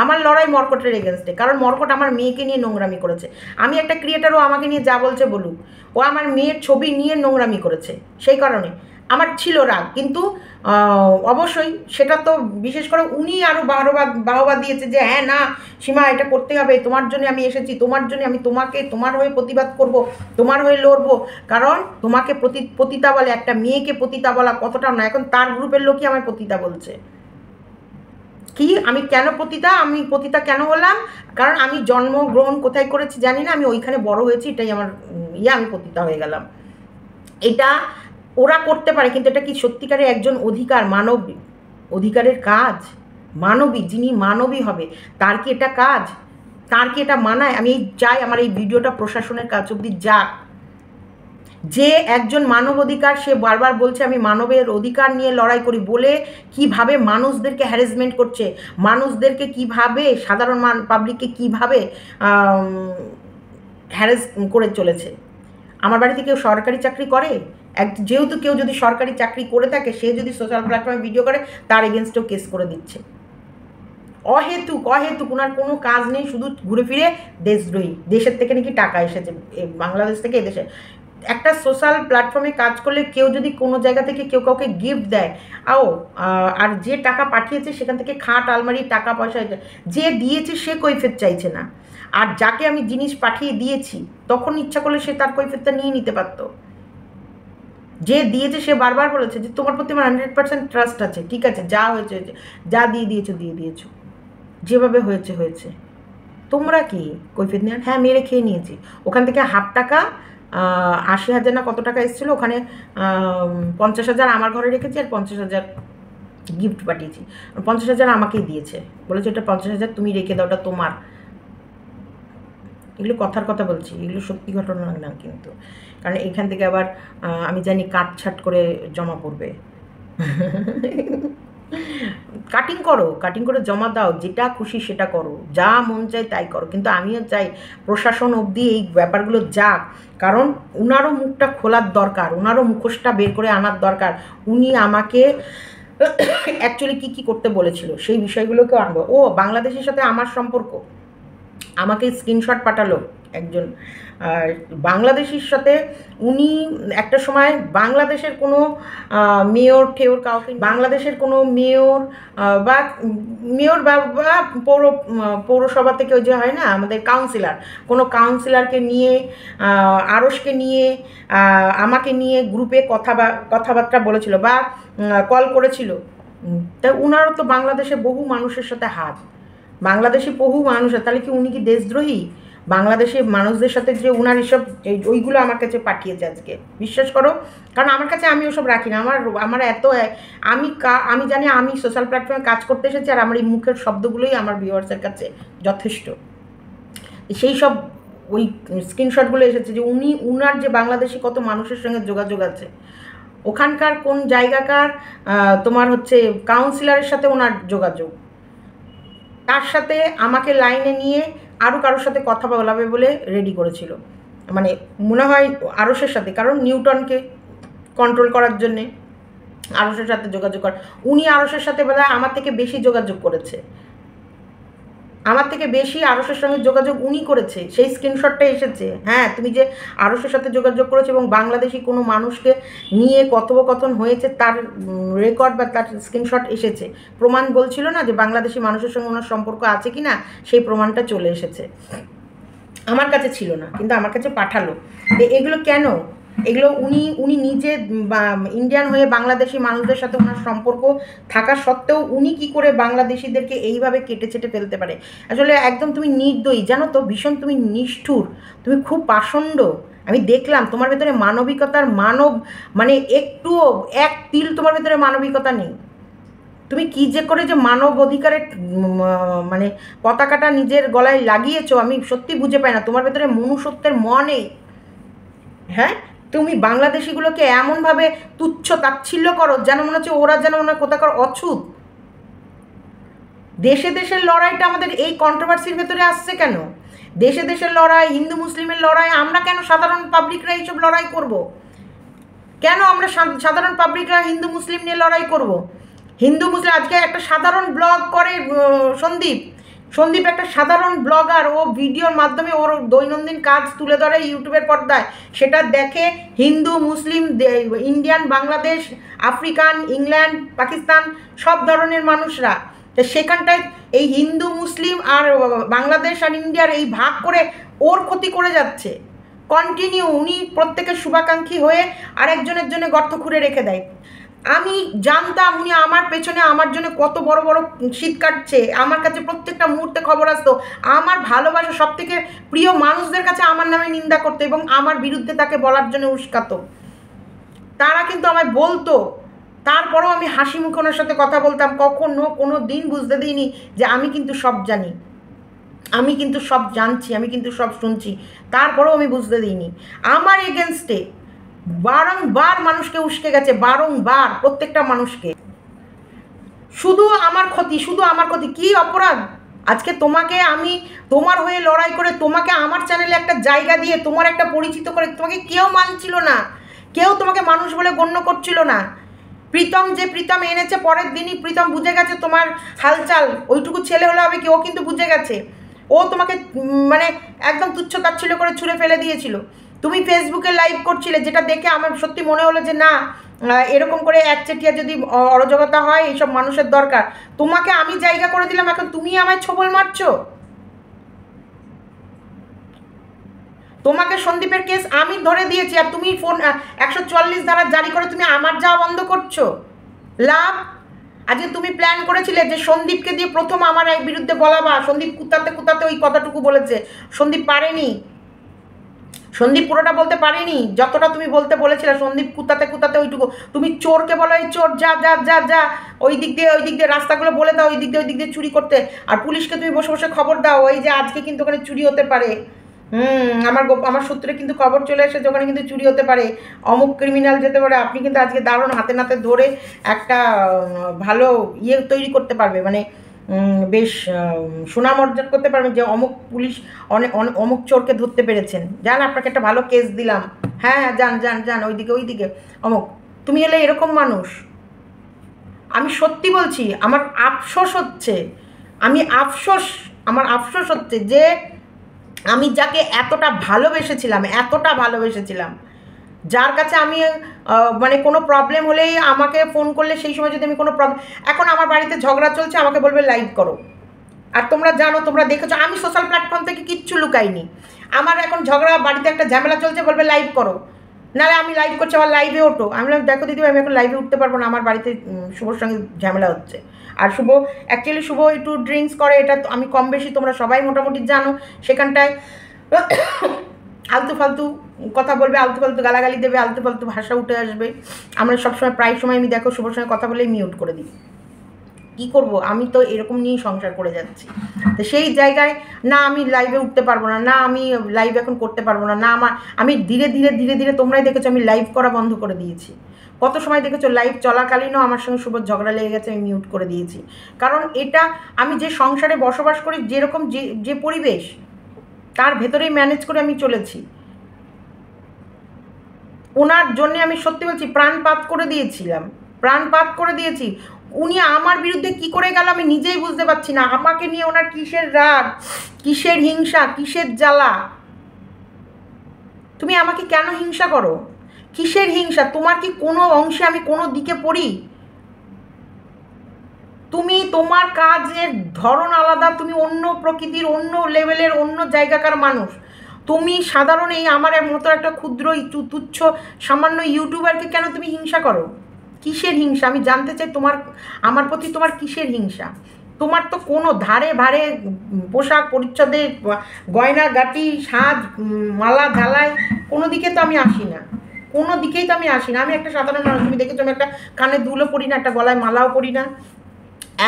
আমার লড়াই মর্কটের এগেনস্টে, কারণ মর্কট আমার মেয়েকে নিয়ে নোংরামি করেছে। আমি একটা ক্রিয়েটারও, আমাকে নিয়ে যা বলছে বলুক, ও আমার মেয়ের ছবি নিয়ে নোংরামি করেছে, সেই কারণে আমার ছিল রাগ। কিন্তু অবশ্যই সেটা তো বিশেষ করে উনি আরও বাহবা দিয়েছে যে হ্যাঁ না সীমা, এটা করতে হবে, তোমার জন্য আমি এসেছি, তোমার জন্য আমি তোমার হয়ে প্রতিবাদ করব, তোমার হয়ে লড়বো। কারণ তোমাকে পতিতা বলে, একটা মেয়েকে পতিতা বলা কতটা না, এখন তার গ্রুপের লোকই আমায় পতিতা বলছে। কি আমি কেন পতিতা? আমি পতিতা কেন হলাম? কারণ আমি জন্মগ্রহণ কোথায় করেছি জানি না, আমি ওইখানে বড় হয়েছি, এটাই আমার আমি পতিতা হয়ে গেলাম। এটা ওরা করতে পারে, কিন্তু এটা কি সত্যিকারের একজন মানব অধিকারের কাজ? মানবী, যিনি মানবী হবে তার কি এটা কাজ? তার কি এটা মানায়? আমি চাই আমার এই ভিডিওটা প্রশাসনের কাছ অব্দি যাক। যে একজন মানব অধিকার, সে বারবার বলছে আমি মানবের অধিকার নিয়ে লড়াই করি বলে কিভাবে মানুষদেরকে হ্যারাসমেন্ট করছে, মানুষদেরকে কিভাবে, সাধারণ পাবলিককে কিভাবে হ্যারাস করে চলেছে। আমার বাড়িতে কেউ সরকারি চাকরি করে? যেহেতু কেউ যদি সরকারি চাকরি করে থাকে, সে যদি সোশ্যাল প্ল্যাটফর্মে ভিডিও করে, তার এগেনস্টেও কেস করে দিচ্ছে। অহেতুক ওনার কোনো কাজ নেই, শুধু ঘুরে ফিরে দেশদ্রোহী। দেশের থেকে নাকি টাকা এসেছে, বাংলাদেশ থেকে এদেশে। একটা সোশ্যাল প্ল্যাটফর্মে কাজ করলে কেউ যদি কোনো জায়গা থেকে কেউ কাউকে গিফট দেয়, আর যে টাকা পাঠিয়েছে সেখান থেকে খাট আলমারি টাকা পয়সা, যে দিয়েছে সে কৈফিয়ত চাইছে না। আর যাকে আমি জিনিস পাঠিয়ে দিয়েছি তখন ইচ্ছা করলে সে তার কৈফিয়তটা নিয়ে নিতে পারত। যে দিয়েছে সে বারবার বলেছে যে তোমার প্রতি আমার 100% ট্রাস্ট আছে, ঠিক আছে, যা হয়েছে হয়েছে, যা দিয়ে দিয়েছো, যেভাবে হয়েছে। তোমরা কি কৈফিয়ত নেওয়ার? হ্যাঁ, মেরে খেয়ে নিয়েছি। ওখান থেকে টাকা 80,000 না কত টাকা এসেছিলো, ওখানে 50,000 আমার ঘরে রেখেছি, আর 50,000 গিফট পাঠিয়েছি। 50,000 আমাকেই দিয়েছে, বলেছে এটা 50,000 তুমি রেখে দাও, ওটা তোমার। এগুলো কথার কথা বলছি, এগুলো সত্যি ঘটনা না কিন্তু, কারণ এখান থেকে আবার আমি জানি কাটছাট করে জমা পড়বে। কাটিং করো, কাটিং করে জমা দাও, যেটা খুশি সেটা করো, যা মন চায় তাই করো, কিন্তু আমিও চাই প্রশাসন অবধি এই ব্যাপারগুলো যাক, কারণ উনারও মুখটা খোলার দরকার, উনারও মুখোশটা বের করে আনার দরকার। উনি আমাকে অ্যাকচুয়ালি কী কী করতে বলেছিল সেই বিষয়গুলোকেও আনবো। ও বাংলাদেশের সাথে আমার সম্পর্ক, আমাকে স্ক্রিনশট পাঠালো একজন বাংলাদেশের সাথে। উনি একটা সময় বাংলাদেশের কোনো মেয়র ঠেওর কাউকে, বাংলাদেশের কোনো মেয়র বা মেয়র বা পৌর পৌরসভা থেকে ওই যে হয় না আমাদের কাউন্সিলর, কোনো কাউন্সিলরকে নিয়ে আরশকে নিয়ে আমাকে নিয়ে গ্রুপে কথাবার্তা বলেছিল বা কল করেছিল। তা উনারও তো বাংলাদেশে বহু মানুষের সাথে হাত, বাংলাদেশি বহু মানুষ, তাহলে কি উনি কি দেশদ্রোহী? বাংলাদেশের মানুষদের সাথে যে উনার এসব ওইগুলো আমার কাছে পাঠিয়েছে আজকে, বিশ্বাস করো। কারণ আমার কাছে আমি ওসব রাখি না, আমার এত আমি জানি আমি সোশ্যাল প্ল্যাটফর্মে কাজ করতে এসেছি, আর আমার এই মুখের শব্দগুলোই আমার ভিউয়ার্সের কাছে যথেষ্ট। সেই সব ওই স্ক্রিনশটগুলো এসেছে যে উনার যে বাংলাদেশি কত মানুষের সঙ্গে যোগাযোগ আছে, ওখানকার কোন জায়গাকার তোমার হচ্ছে কাউন্সিলরের সাথে ওনার যোগাযোগ, তার সাথে আমাকে লাইনে নিয়ে আরও কারোর সাথে কথা বলাবে বলে রেডি করেছিল, মানে মনে হয় আরশের সাথে, কারণ নিউটনকে কন্ট্রোল করার জন্যে আরশের সাথে যোগাযোগ কর। উনি আরশের সাথে বোধহয় আমার থেকে বেশি যোগাযোগ করেছে, আমার থেকে বেশি আরশের সঙ্গে যোগাযোগ উনি করেছে, সেই স্ক্রিনশটটা এসেছে। হ্যাঁ, তুমি যে আরশের সাথে যোগাযোগ করেছো এবং বাংলাদেশি কোনো মানুষকে নিয়ে কথোপকথন হয়েছে তার রেকর্ড বা তার স্ক্রিনশট এসেছে। প্রমাণ বলছিল না যে বাংলাদেশি মানুষের সঙ্গে ওনার সম্পর্ক আছে কি না, সেই প্রমাণটা চলে এসেছে। আমার কাছে ছিল না, কিন্তু আমার কাছে পাঠালো। এগুলো কেন? এগুলো উনি নিজে ইন্ডিয়ান হয়ে বাংলাদেশি মানুষদের সাথে ওনার সম্পর্ক থাকা সত্ত্বেও উনি কি করে বাংলাদেশিদেরকে এইভাবে কেটে চেটে ফেলতে পারে? আসলে একদম তুমি নির্দয়ী, জানো তো, ভীষণ তুমি নিষ্ঠুর, তুমি খুব পাষণ্ড। আমি দেখলাম তোমার ভেতরে মানবিকতার মানে একটুও এক তিল তোমার ভেতরে মানবিকতা নেই। তুমি কী যে করে যে মানব অধিকারের মানে পতাকাটা নিজের গলায় লাগিয়েছো, আমি সত্যি বুঝে পাই না। তোমার ভেতরে মনুষ্যত্বের নেই। হ্যাঁ, তুমি বাংলাদেশিগুলোকে এমনভাবে তুচ্ছ তাচ্ছিল্য করো যেন মনে হচ্ছে ওরা যেন মনে হয় কোথাকার অছুত। দেশে দেশের লড়াইটা আমাদের এই কন্ট্রোভার্সির ভেতরে আসছে কেন? দেশে দেশের লড়াই, হিন্দু মুসলিমের লড়াই, আমরা কেন সাধারণ পাবলিকরা এইসব লড়াই করব? কেন আমরা সাধারণ পাবলিকরা হিন্দু মুসলিম নিয়ে লড়াই করব? হিন্দু মুসলিম আজকে একটা সাধারণ ব্লগ করে সন্দীপ একটা সাধারণ ব্লগার, ও ভিডিওর মাধ্যমে ওর দৈনন্দিন কাজ তুলে ধরে ইউটিউবের পর্দায়, সেটা দেখে Hindu Muslim Indian Bangladesh African England Pakistan সব ধরনের মানুষরা, তো সেখানটায় এই হিন্দু মুসলিম আর বাংলাদেশ আর ইন্ডিয়ার এই ভাগ করে ওর ক্ষতি করে যাচ্ছে কন্টিনিউ। উনি প্রত্যেকের শুভাকাঙ্ক্ষী হয়ে আরেকজনের জন্য গর্ত খুঁড়ে রেখে দেয়। আমি জানতাম উনি আমার পেছনে আমার জন্য কত বড় বড় শীত কাটছে, আমার কাছে প্রত্যেকটা মুহূর্তে খবর আসতো, আমার ভালোবাসা সব থেকে প্রিয় মানুষদের কাছে আমার নামে নিন্দা করতো এবং আমার বিরুদ্ধে তাকে বলার জন্য উস্কাতো। তারা কিন্তু আমায় বলতো, তারপরেও আমি হাসি মুখে ওনার সাথে কথা বলতাম, কখনো কোনো দিন বুঝতে দিইনি যে আমি কিন্তু সব জানি, আমি কিন্তু সব জানছি, আমি কিন্তু সব শুনছি, তারপরেও আমি বুঝতে দিইনি। আমার এগেনস্টে বারংবার মানুষকে উস্কে গেছে, বারংবার প্রত্যেকটা মানুষকে। শুধু আমার ক্ষতি, শুধু আমার ক্ষতি। কী অপরাধ? আজকে তোমাকে আমি তোমার হয়ে লড়াই করে তোমাকে আমার চ্যানেলে একটা জায়গা দিয়ে তোমার একটা পরিচিত করে, তোমাকে কেউ মানছিল না, কেউ তোমাকে মানুষ বলে গণ্য করছিল না। প্রীতম এনেছে, পরের দিনই প্রীতম বুঝে গেছে তোমার হালচাল, ওইটুকু ছেলে হলে হবে কি, ও কিন্তু বুঝে গেছে। ও তোমাকে মানে একদম তুচ্ছ তাচ্ছিল্য করে ছুঁড়ে ফেলে দিয়েছিল। তুমি ফেসবুকে লাইভ করছিলে, যেটা দেখে আমার সত্যি মনে হলো যে না, এরকম করে একচেটিয়া যদি অরাজকতা হয় এইসব মানুষের দরকার। তোমাকে আমি জায়গা করে দিলাম, এখন তুমি আমায় ছোবল মারছো। তোমাকে সন্দীপের কেস আমি ধরে দিয়েছি, আর তুমি 144 ধারা জারি করে তুমি আমার যাওয়া বন্ধ করছো। লাভ? আজকে তুমি প্ল্যান করেছিলে যে সন্দীপকে দিয়ে প্রথম আমার এই বিরুদ্ধে বলাবা। সন্দীপ কুতাতে ওই কথাটুকু বলেছে, সন্দীপ পারেনি, সন্দীপ পুরোটা বলতে পারেনি যতটা তুমি বলতে বলেছিলে। সন্দীপ কুতাতে ওইটুকু। তুমি চোরকে বলো এই চোর, যা যা যা যা ওই দিক দিয়ে রাস্তাগুলো বলে দাও, ওই দিক দিয়ে চুরি করতে। আর পুলিশকে তুমি বসে বসে খবর দাও, ওই যে আজকে কিন্তু ওখানে চুরি হতে পারে, আমার সূত্রে কিন্তু খবর চলে এসেছে ওখানে কিন্তু চুরি হতে পারে, অমুক ক্রিমিনাল যেতে পারে। আপনি কিন্তু আজকে দারুণ হাতে নাতে ধরে একটা ভালো ইয়ে তৈরি করতে পারবে, মানে বেশ সুনাম অর্জন করতে পারবেন যে অমুক পুলিশ অমুক চোরকে ধরতে পেরেছেন, যান আপনাকে একটা ভালো কেস দিলাম, হ্যাঁ হ্যাঁ যান যান যান ওইদিকে অমুক। তুমি এলে এরকম মানুষ, আমি সত্যি বলছি আমার আফসোস হচ্ছে, আমার আফসোস হচ্ছে যে আমি যাকে এতটা ভালোবেসেছিলাম, যার কাছে আমি মানে কোনো প্রবলেম হলেই আমাকে ফোন করলে সেই সময় যদি আমি কোনো প্রবলেম, এখন আমার বাড়িতে ঝগড়া চলছে আমাকে বলবে লাইভ করো। আর তোমরা জানো, তোমরা দেখেছো আমি সোশ্যাল প্ল্যাটফর্ম থেকে কিচ্ছু লুকাইনি। আমার এখন ঝগড়া, বাড়িতে একটা ঝামেলা চলছে, বলবে লাইভ করো, নাহলে আমি লাইভ করছি আমার লাইভে ওঠো। আমি বললাম দেখো দিদি আমি এখন লাইভে উঠতে পারবো না, আমার বাড়িতে শুভর সঙ্গে ঝামেলা হচ্ছে। আর অ্যাকচুয়ালি শুভ একটু ড্রিঙ্কস করে, এটা আমি কম বেশি তোমরা সবাই মোটামুটি জানো। সেখানটায় আলতু ফালতু কথা বলবে, আলতু ফালতু গালাগালি দেবে, আলতু ফালতু ভাষা উঠে আসবে। আমরা সবসময় প্রায় সময় আমি দেখো শুভর সঙ্গে কথা বলেই মিউট করে দিই। কী করবো, আমি তো এরকম নিয়েই সংসার করে যাচ্ছি। তো সেই জায়গায় না আমি লাইভে উঠতে পারবো না, না আমি লাইভ এখন করতে পারবো না, না আমি ধীরে ধীরে তোমরাই দেখেছো আমি লাইভ করা বন্ধ করে দিয়েছি। কত সময় দেখেছো লাইভ চলাকালীনও আমার সঙ্গে শুভ ঝগড়া লেগে গেছে, আমি মিউট করে দিয়েছি। কারণ এটা আমি যে সংসারে বসবাস করি, যেরকম যে পরিবেশ, তার ভেতরেই ম্যানেজ করে আমি চলেছি। ওনার জন্যে আমি সত্যি বলছি প্রাণপাত করে দিয়েছি। উনি আমার বিরুদ্ধে কি করে গেল আমি নিজেই বুঝতে পারছি না। আমাকে নিয়ে ওনার কিসের রাগ, কিসের হিংসা, কিসের জ্বালা? তুমি আমাকে কেন হিংসা করো? কিসের হিংসা? তোমার কি কোনো অংশে আমি কোনো দিকে পড়ি? তুমি তোমার কাজের ধরন আলাদা, তুমি অন্য প্রকৃতির, অন্য লেভেলের, অন্য জায়গাকার মানুষ। তুমি সাধারণ এই আমার মতো একটা ক্ষুদ্র তুচ্ছ সামান্য ইউটিউবারকে কেন তুমি হিংসা করো? কিসের হিংসা আমি জানতে চাই। আমার প্রতি তোমার কিসের হিংসা? তোমার তো কোনো ধারে ভারে পোশাক পরিচ্ছদে, গয়না গাটি, সাজ, মালা ঝালাই, কোনো দিকে তো আমি আসি না, কোনো দিকেই তো আমি আসি না। আমি একটা সাধারণ মানুষ, তুমি দেখেছো আমি একটা কানে দুলও পরি না, একটা গলায় মালাও পরি না,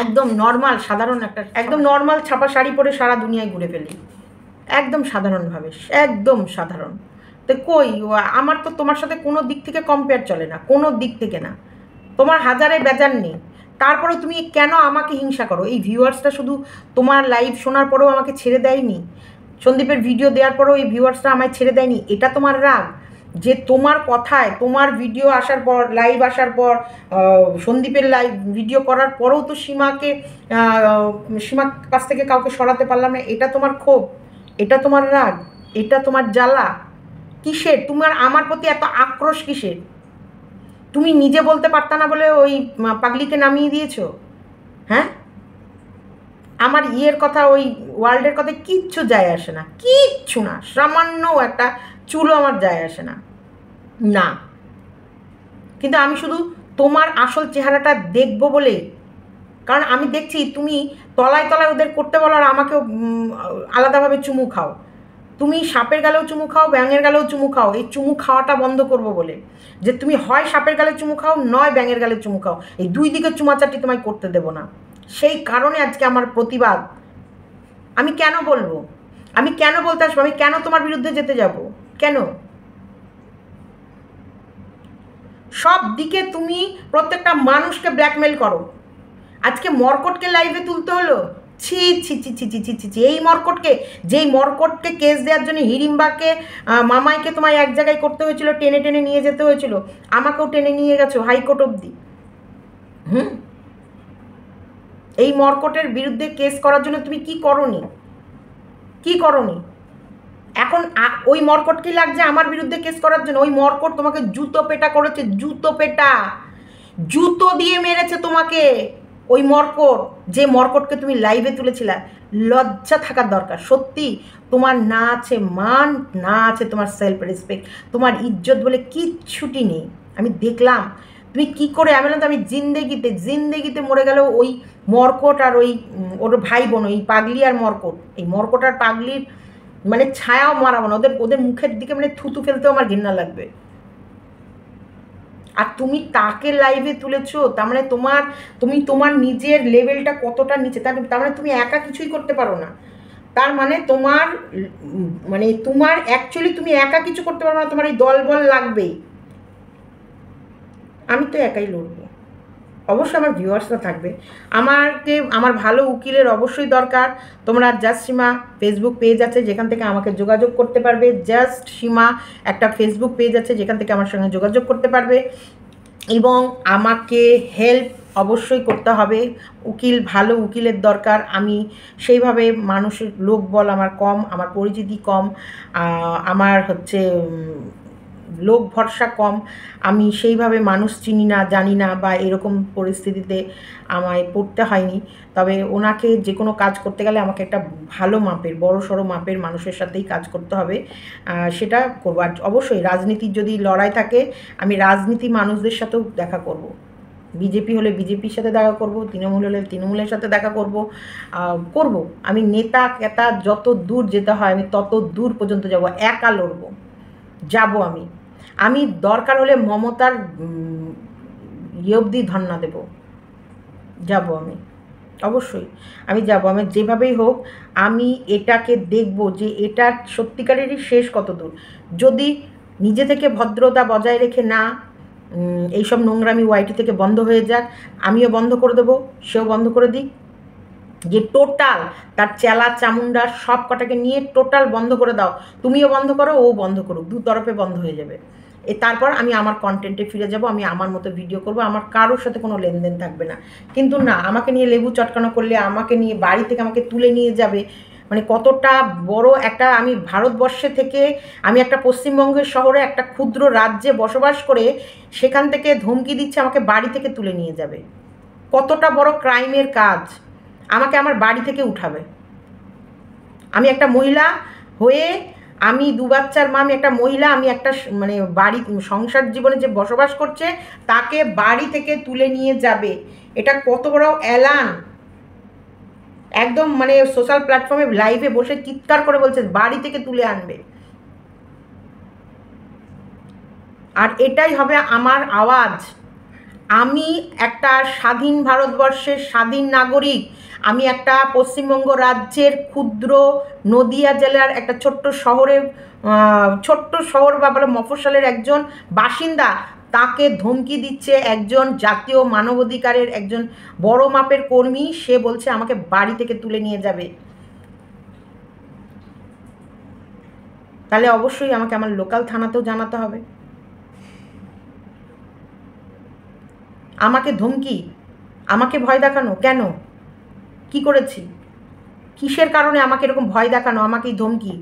একদম নর্মাল সাধারণ একটা একদম নর্মাল ছাপা শাড়ি পরে সারা দুনিয়ায় ঘুরে ফেলি, একদম সাধারণভাবে, একদম সাধারণ। তো কই আমার তো তোমার সাথে কোনো দিক থেকে কম্পেয়ার চলে না, কোনো দিক থেকে না। তোমার হাজারে বেজার নেই, তারপরেও তুমি কেন আমাকে হিংসা করো? এই ভিউয়ার্সটা শুধু তোমার লাইভ শোনার পরেও আমাকে ছেড়ে দেয়নি, সন্দীপের ভিডিও দেওয়ার পরেও এই ভিউয়ার্সটা আমায় ছেড়ে দেয়নি, এটা তোমার রাগ? যে তোমার কথায়, তোমার ভিডিও আসার পর, লাইভ আসার পর, সন্দীপের লাইভ ভিডিও করার পরেও তো সীমার কাছ থেকে কাউকে সরাতে পারলাম না, এটা তোমার ক্ষোভ, এটা তোমার রাগ, এটা তোমার জ্বালা? কিসের তোমার আমার প্রতি এত আক্রোশ কিসের? তুমি নিজে বলতে পারতা না বলে ওই পাগলিকে নামিয়ে দিয়েছো? হ্যাঁ, আমার ইয়ের কথা, ওই ওয়ার্ল্ডের কথা কিচ্ছু যায় আসে না, কিচ্ছু না, সামান্য একটা চুলও আমার যায় আসে না, না। কিন্তু আমি শুধু তোমার আসল চেহারাটা দেখবো বলে, কারণ আমি দেখছি তুমি তলায় তলায় ওদের করতে বলো আর আমাকেও আলাদাভাবে চুমু খাও। তুমি সাপের গালেও চুমু খাও, ব্যাঙের গালেও চুমু খাও, এই চুমু খাওয়াটা বন্ধ করবো বলে, যে তুমি হয় সাপের গালে চুমু খাও, নয় ব্যাঙের গালে চুমু খাও, এই দুই দিকে চুমাচাটি তোমায় করতে দেবো না। সেই কারণে আজকে আমার প্রতিবাদ। আমি কেন বলবো, আমি কেন বলতে আসবো, আমি কেন তোমার বিরুদ্ধে যেতে যাব? কেন? সব দিকে তুমি প্রত্যেকটা মানুষকে ব্ল্যাকমেল করো। আজকে মর্কটকে লাইভে তুলতে হলো? ছি ছি ছি ছি ছি ছি ছি ছি। এই মর্কটকে, যেই মর্কটকে কেস দেওয়ার জন্য হিড়িম্বাকে, মামাইকে তোমায় এক জায়গায় করতে হয়েছিল, টেনে টেনে নিয়ে যেতে হয়েছিল, আমাকেও টেনে নিয়ে গেছো হাইকোর্ট অবধি। এই মর্কটের বিরুদ্ধে কেস করার জন্য তুমি কি করনি, কি করনি? এখন ওই মর্কটকে লাগছে আমার বিরুদ্ধে কেস করার জন্য? ওই মর্কট তোমাকে জুতো পেটা করেছে, জুতো পেটা, জুতো দিয়ে মেরেছে তোমাকে। ওই মর্কট, যে মর্কটকে তুমি লাইভে তুলেছিলে, লজ্জা থাকার দরকার সত্যি। তোমার না আছে মান, না আছে তোমার সেলফ রেসপেক্ট, তোমার ইজ্জত বলে কিচ্ছুটি নেই। আমি দেখলাম তুমি কি করে, আমি বললাম তো আমি জিন্দেগিতে মরে গেল ওই মর্কট আর ওই ওর ভাই বোন, ওই পাগলি আর মর্কট, এই মর্কট আর পাগলির মানে ছায়াও মারাবো না, ওদের মুখের দিকে মানে থুতু ফেলতেও আমার ঘৃণা লাগবে। আর তুমি তাকে লাইভে তুলেছো, তার মানে তুমি তোমার নিজের লেভেলটা কতটা নিচে, তার মানে তুমি একা কিছুই করতে পারো না। তার মানে তোমার মানে তোমার অ্যাকচুয়ালি তুমি একা কিছু করতে পারবে না, তোমার এই দল বল লাগবেই। আমি তো একাই লড়বো, অবশ্যই আমার ভিউয়ার্সরা থাকবে। আমার ভালো উকিলের অবশ্যই দরকার। তোমরা জাস্ট সীমা ফেসবুক পেজ আছে যেখান থেকে আমাকে যোগাযোগ করতে পারবে। জাস্ট সীমা একটা ফেসবুক পেজ আছে যেখান থেকে আমার সঙ্গে যোগাযোগ করতে পারবে, এবং আমাকে হেল্প অবশ্যই করতে হবে। ভালো উকিলের দরকার। আমি সেইভাবে মানুষের লোকবল আমার কম, আমার পরিচিতি কম, আমার হচ্ছে লোক ভরসা কম। আমি সেইভাবে মানুষ চিনি না, জানি না, বা এরকম পরিস্থিতিতে আমায় পড়তে হয়নি। তবে ওনাকে যে কোনো কাজ করতে গেলে আমাকে একটা ভালো মাপের, বড় সড়ো মাপের মানুষের সাথেই কাজ করতে হবে, সেটা করবো। আর অবশ্যই রাজনীতির যদি লড়াই থাকে, আমি রাজনীতি মানুষদের সাথেও দেখা করব। বিজেপি হলে বিজেপির সাথে দেখা করব, তৃণমূল হলে তৃণমূলের সাথে দেখা করব। করব আমি নেতা কেতা যত দূর যেতে হয় আমি তত দূর পর্যন্ত যাব, একা লড়ব, যাব আমি। আমি দরকার হলে মমতার অবধি ধন্না দেব, যাব আমি, অবশ্যই আমি যাব। আমি যেভাবেই হোক আমি এটাকে দেখব যে এটা সত্যিকারেরই শেষ কত দূর। যদি নিজে থেকে ভদ্রতা বজায় রেখে না, এইসব নোংরামি ওয়াইটি থেকে বন্ধ হয়ে যাক, আমিও বন্ধ করে দেবো, সেও বন্ধ করে দিই, যে টোটাল তার চেলা চামুন্ডার সব কটাকে নিয়ে টোটাল বন্ধ করে দাও। তুমিও বন্ধ করো, ও বন্ধ করুক, দু তরফে বন্ধ হয়ে যাবে। তারপর আমি আমার কন্টেন্টে ফিরে যাব, আমি আমার মতো ভিডিও করব, আমার কারোর সাথে কোনো লেনদেন থাকবে না। কিন্তু না, আমাকে নিয়ে লেবু চটকানো করলে, আমাকে নিয়ে বাড়ি থেকে আমাকে তুলে নিয়ে যাবে, মানে কতটা বড় একটা, আমি ভারতবর্ষে থেকে আমি একটা পশ্চিমবঙ্গের শহরে একটা ক্ষুদ্র রাজ্যে বসবাস করে সেখান থেকে ধমকি দিচ্ছে আমাকে বাড়ি থেকে তুলে নিয়ে যাবে। কতটা বড় ক্রাইমের কাজ, আমাকে আমার বাড়ি থেকে উঠাবে। আমি একটা মহিলা হয়ে, আমি দু বাচ্চার মা, আমি একটা মহিলা, আমি একটা মানে বাড়ি সংসার জীবনে যে বসবাস করছে তাকে বাড়ি থেকে তুলে নিয়ে যাবে। এটা কত বড় এলান, একদম মানে সোশ্যাল প্ল্যাটফর্মে লাইভে বসে চিৎকার করে বলছে বাড়ি থেকে তুলে আনবে। আর এটাই হবে আমার আওয়াজ। আমি একটা স্বাধীন ভারতবর্ষের স্বাধীন নাগরিক, আমি একটা পশ্চিমবঙ্গ রাজ্যের ক্ষুদ্র নদিয়া জেলার একটা ছোট্ট শহর বা বলে মফস্বলের একজন বাসিন্দা, তাকে ধমকি দিচ্ছে একজন জাতীয় মানবাধিকারের একজন বড় মাপের কর্মী, সে বলছে আমাকে বাড়ি থেকে তুলে নিয়ে যাবে। তাহলে অবশ্যই আমাকে আমার লোকাল থানাতেও জানাতে হবে। আমাকে ধমকি, আমাকে ভয় দেখানো কেন, কি করেছি, কিসের কারণে আমাকে এরকম ভয় দেখানো, আমাকে এই ধমকি,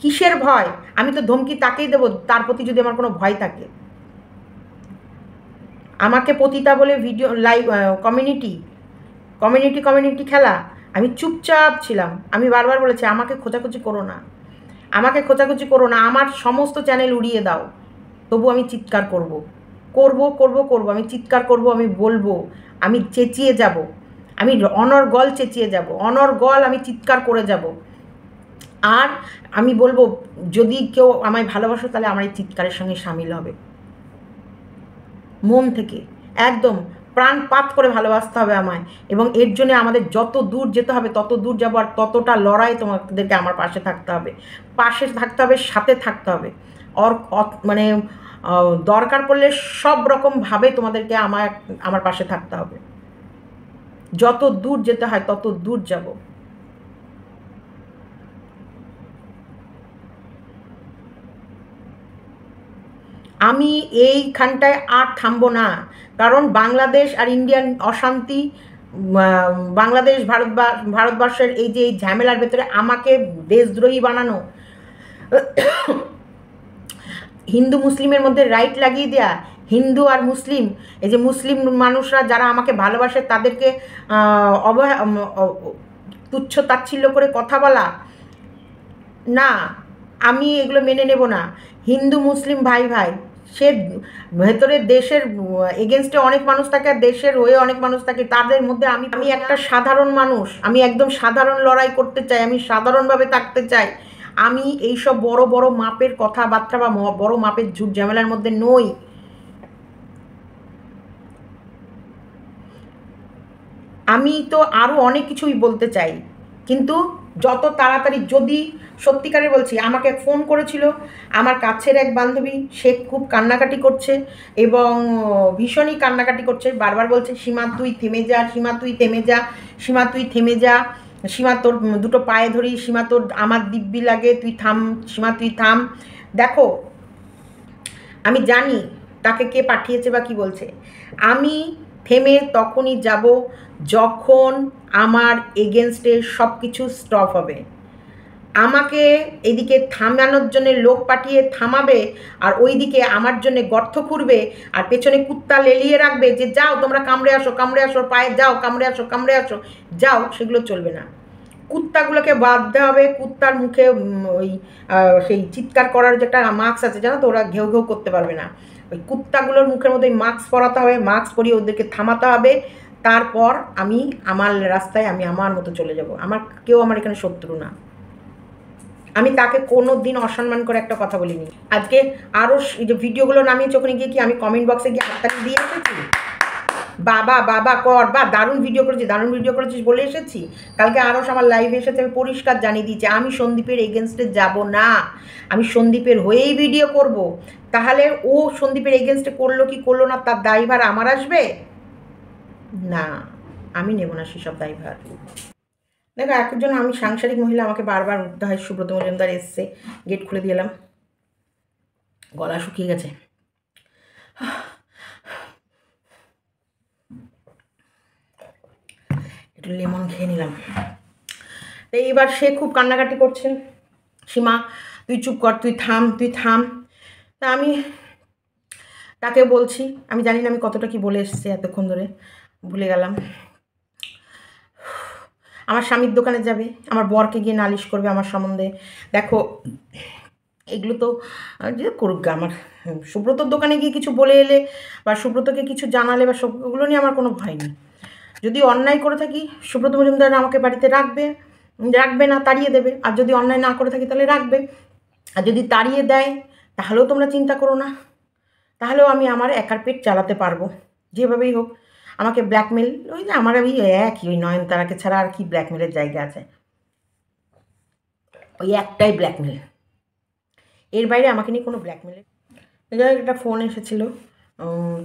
কিসের ভয়? আমি তো ধমকি তাকেই দেবো তার প্রতি যদি আমার কোনো ভয় থাকে। আমাকে পতিতা বলে ভিডিও লাইভ কমিউনিটি খেলা, আমি চুপচাপ ছিলাম। আমি বারবার বলেছি আমাকে খোঁচাখুচি করো না, আমাকে খোঁচাখুচি করো না, আমার সমস্ত চ্যানেল উড়িয়ে দাও, তবু আমি চিৎকার করব, আমি চিৎকার করব, আমি বলবো, আমি চেঁচিয়ে যাব, আমি অনর্গল চেঁচিয়ে যাব, অনর্গল আমি চিৎকার করে যাব। আর আমি বলবো যদি কেউ আমায় ভালোবাসো তাহলে আমার এই চিৎকারের সঙ্গে সামিল হবে, মন থেকে একদম প্রাণপাত করে ভালোবাসতে হবে আমায়। এবং এর জন্য আমাদের যত দূর যেতে হবে তত দূর যাবো, আর ততটা লড়াই তোমাদেরকে আমার পাশে থাকতে হবে, সাথে থাকতে হবে। মানে দরকার পড়লে সব রকমভাবে তোমাদেরকে আমার পাশে থাকতে হবে, যত দূর যেতে হয় তত দূর যাব। আমি এইখানটায় আর থামবো না, কারণ বাংলাদেশ আর ইন্ডিয়ান অশান্তি, বাংলাদেশ ভারতবর্ষের এই যে এই ঝামেলার ভেতরে আমাকে দেশদ্রোহী বানানো, হিন্দু মুসলিমের মধ্যে রাইট লাগিয়ে দেয়া, হিন্দু আর মুসলিম, এই যে মুসলিম মানুষরা যারা আমাকে ভালোবাসে তাদেরকে তুচ্ছ তাচ্ছিল্য করে কথা বলা, না আমি এগুলো মেনে নেব না। হিন্দু মুসলিম ভাই ভাই, সে ভেতরে দেশের এগেনস্টে অনেক মানুষ থাকে আর দেশের হয়ে অনেক মানুষ থাকে, তাদের মধ্যে আমি একটা সাধারণ মানুষ, আমি একদম সাধারণ লড়াই করতে চাই, আমি সাধারণভাবে থাকতে চাই। আমি এইসব বড় বড় মাপের কথাবার্তা বা বড় মাপের ঝুট ঝামেলার মধ্যে নই। আমি তো আরও অনেক কিছুই বলতে চাই, কিন্তু যত তাড়াতাড়ি, যদি সত্যিকারের বলছি, আমাকে ফোন করেছিল আমার কাছের এক বান্ধবী, সে খুব কান্নাকাটি করছে এবং ভীষণই কান্নাকাটি করছে, বারবার বলছে সীমা তুই থেমে যা, সীমা তুই থেমে যা, সীমা তুই থেমে যা, সীমা তোর দুটো পায়ে ধরি, সীমা তোর আমার দিব্যি লাগে, তুই থাম, সীমা তুই থাম। দেখো, আমি জানি তাকে কে পাঠিয়েছে বা কি বলছে। আমি থেমে তখনই যাব যখন আমার এগেনস্টে সব কিছু স্টপ হবে। আমাকে এদিকে থামানোর জন্য লোক পাঠিয়ে থামাবে, আর ওইদিকে আমার জন্য গর্ত খুঁড়বে, আর পেছনে কুত্তা লেলিয়ে রাখবে যে যাও তোমরা কামড়ে আসো, কামড়ে আসো, পায়ে যাও, কামড়ে আসো, কামড়ে আসো, যাও, সেগুলো চলবে না। কুত্তাগুলোকে বাঁধতে হবে। কুত্তার মুখে ওই সেই চিৎকার করার যে একটা মাস্ক আছে, জানো তো, ওরা ঘেউ ঘেউ করতে পারবে না। ওই কুত্তাগুলোর মুখের মধ্যে মাস্ক পরাতে হবে, মাস্ক পরিয়ে ওদেরকে থামাতে হবে। তারপর আমি আমার রাস্তায়, আমি আমার মতো চলে যাব। কেউ আমার এখানে শত্রু না। আমি তাকে কোনো দিন অসম্মান করে একটা কথা বলিনি। আজকে আরও যে ভিডিওগুলো নামিয়েছে, ওখানে গিয়ে কি আমি কমেন্ট বক্সে গিয়ে হাততালি দিয়ে এসেছি? বাবা বাবা কর, বা দারুণ ভিডিও করেছিস, দারুণ ভিডিও করেছিস বলে এসেছি? কালকে আরও আমার লাইভে এসেছে, আমি পরিষ্কার জানিয়ে দিয়েছি আমি সন্দীপের এগেনস্টে যাব না, আমি সন্দীপের হয়েই ভিডিও করব। তাহলে ও সন্দীপের এগেনস্টে করলো কি করলো না, তার দায়ভার আমার আসবে না, আমি নেব না সেসব দায়ভার। দেখো, একজন আমি সাংসারিক মহিলা, আমাকে বারবার উঠতে হয়। সুব্রত মজুমদার এসছে, গেট খুলে দিলাম, গলা শুকিয়ে গেছে। একটু লেমন খেয়ে নিলাম। তো এইবার সে খুব কান্নাকাটি করছে, সীমা তুই চুপ কর, তুই থাম, তুই থাম। তা আমি তাকে বলছি, আমি জানি না আমি কতটা কি বলে এসেছি এতক্ষণ ধরে, ভুলে গেলাম। আমার স্বামীর দোকানে যাবে, আমার বরকে গিয়ে নালিশ করবে আমার সম্বন্ধে। দেখো, এগুলো তো যে করুক, আমার সুব্রতর দোকানে গিয়ে কিছু বলে এলে বা সুব্রতকে কিছু জানালে বা সবগুলো নিয়ে আমার কোনো ভয় নেই। যদি অন্যায় করে থাকি, সুব্রত মজুমদার আমাকে বাড়িতে রাখবে, রাখবে না, তাড়িয়ে দেবে। আর যদি অন্যায় না করে থাকি তাহলে রাখবে। আর যদি তাড়িয়ে দেয় তাহলেও তোমরা চিন্তা করো না, তাহলেও আমি আমার একার পেট চালাতে পারবো যেভাবেই হোক। আমাকে ব্ল্যাকমেল, ওই যে আমার ওই একই, ওই নয়নতারাকে ছাড়া আর কি ব্ল্যাকমেলের জায়গা আছে? ওই একটাই ব্ল্যাকমেল, এর বাইরে আমাকে নিয়ে কোনো ব্ল্যাকমেলের। যাই হোক, একটা ফোন এসেছিলো,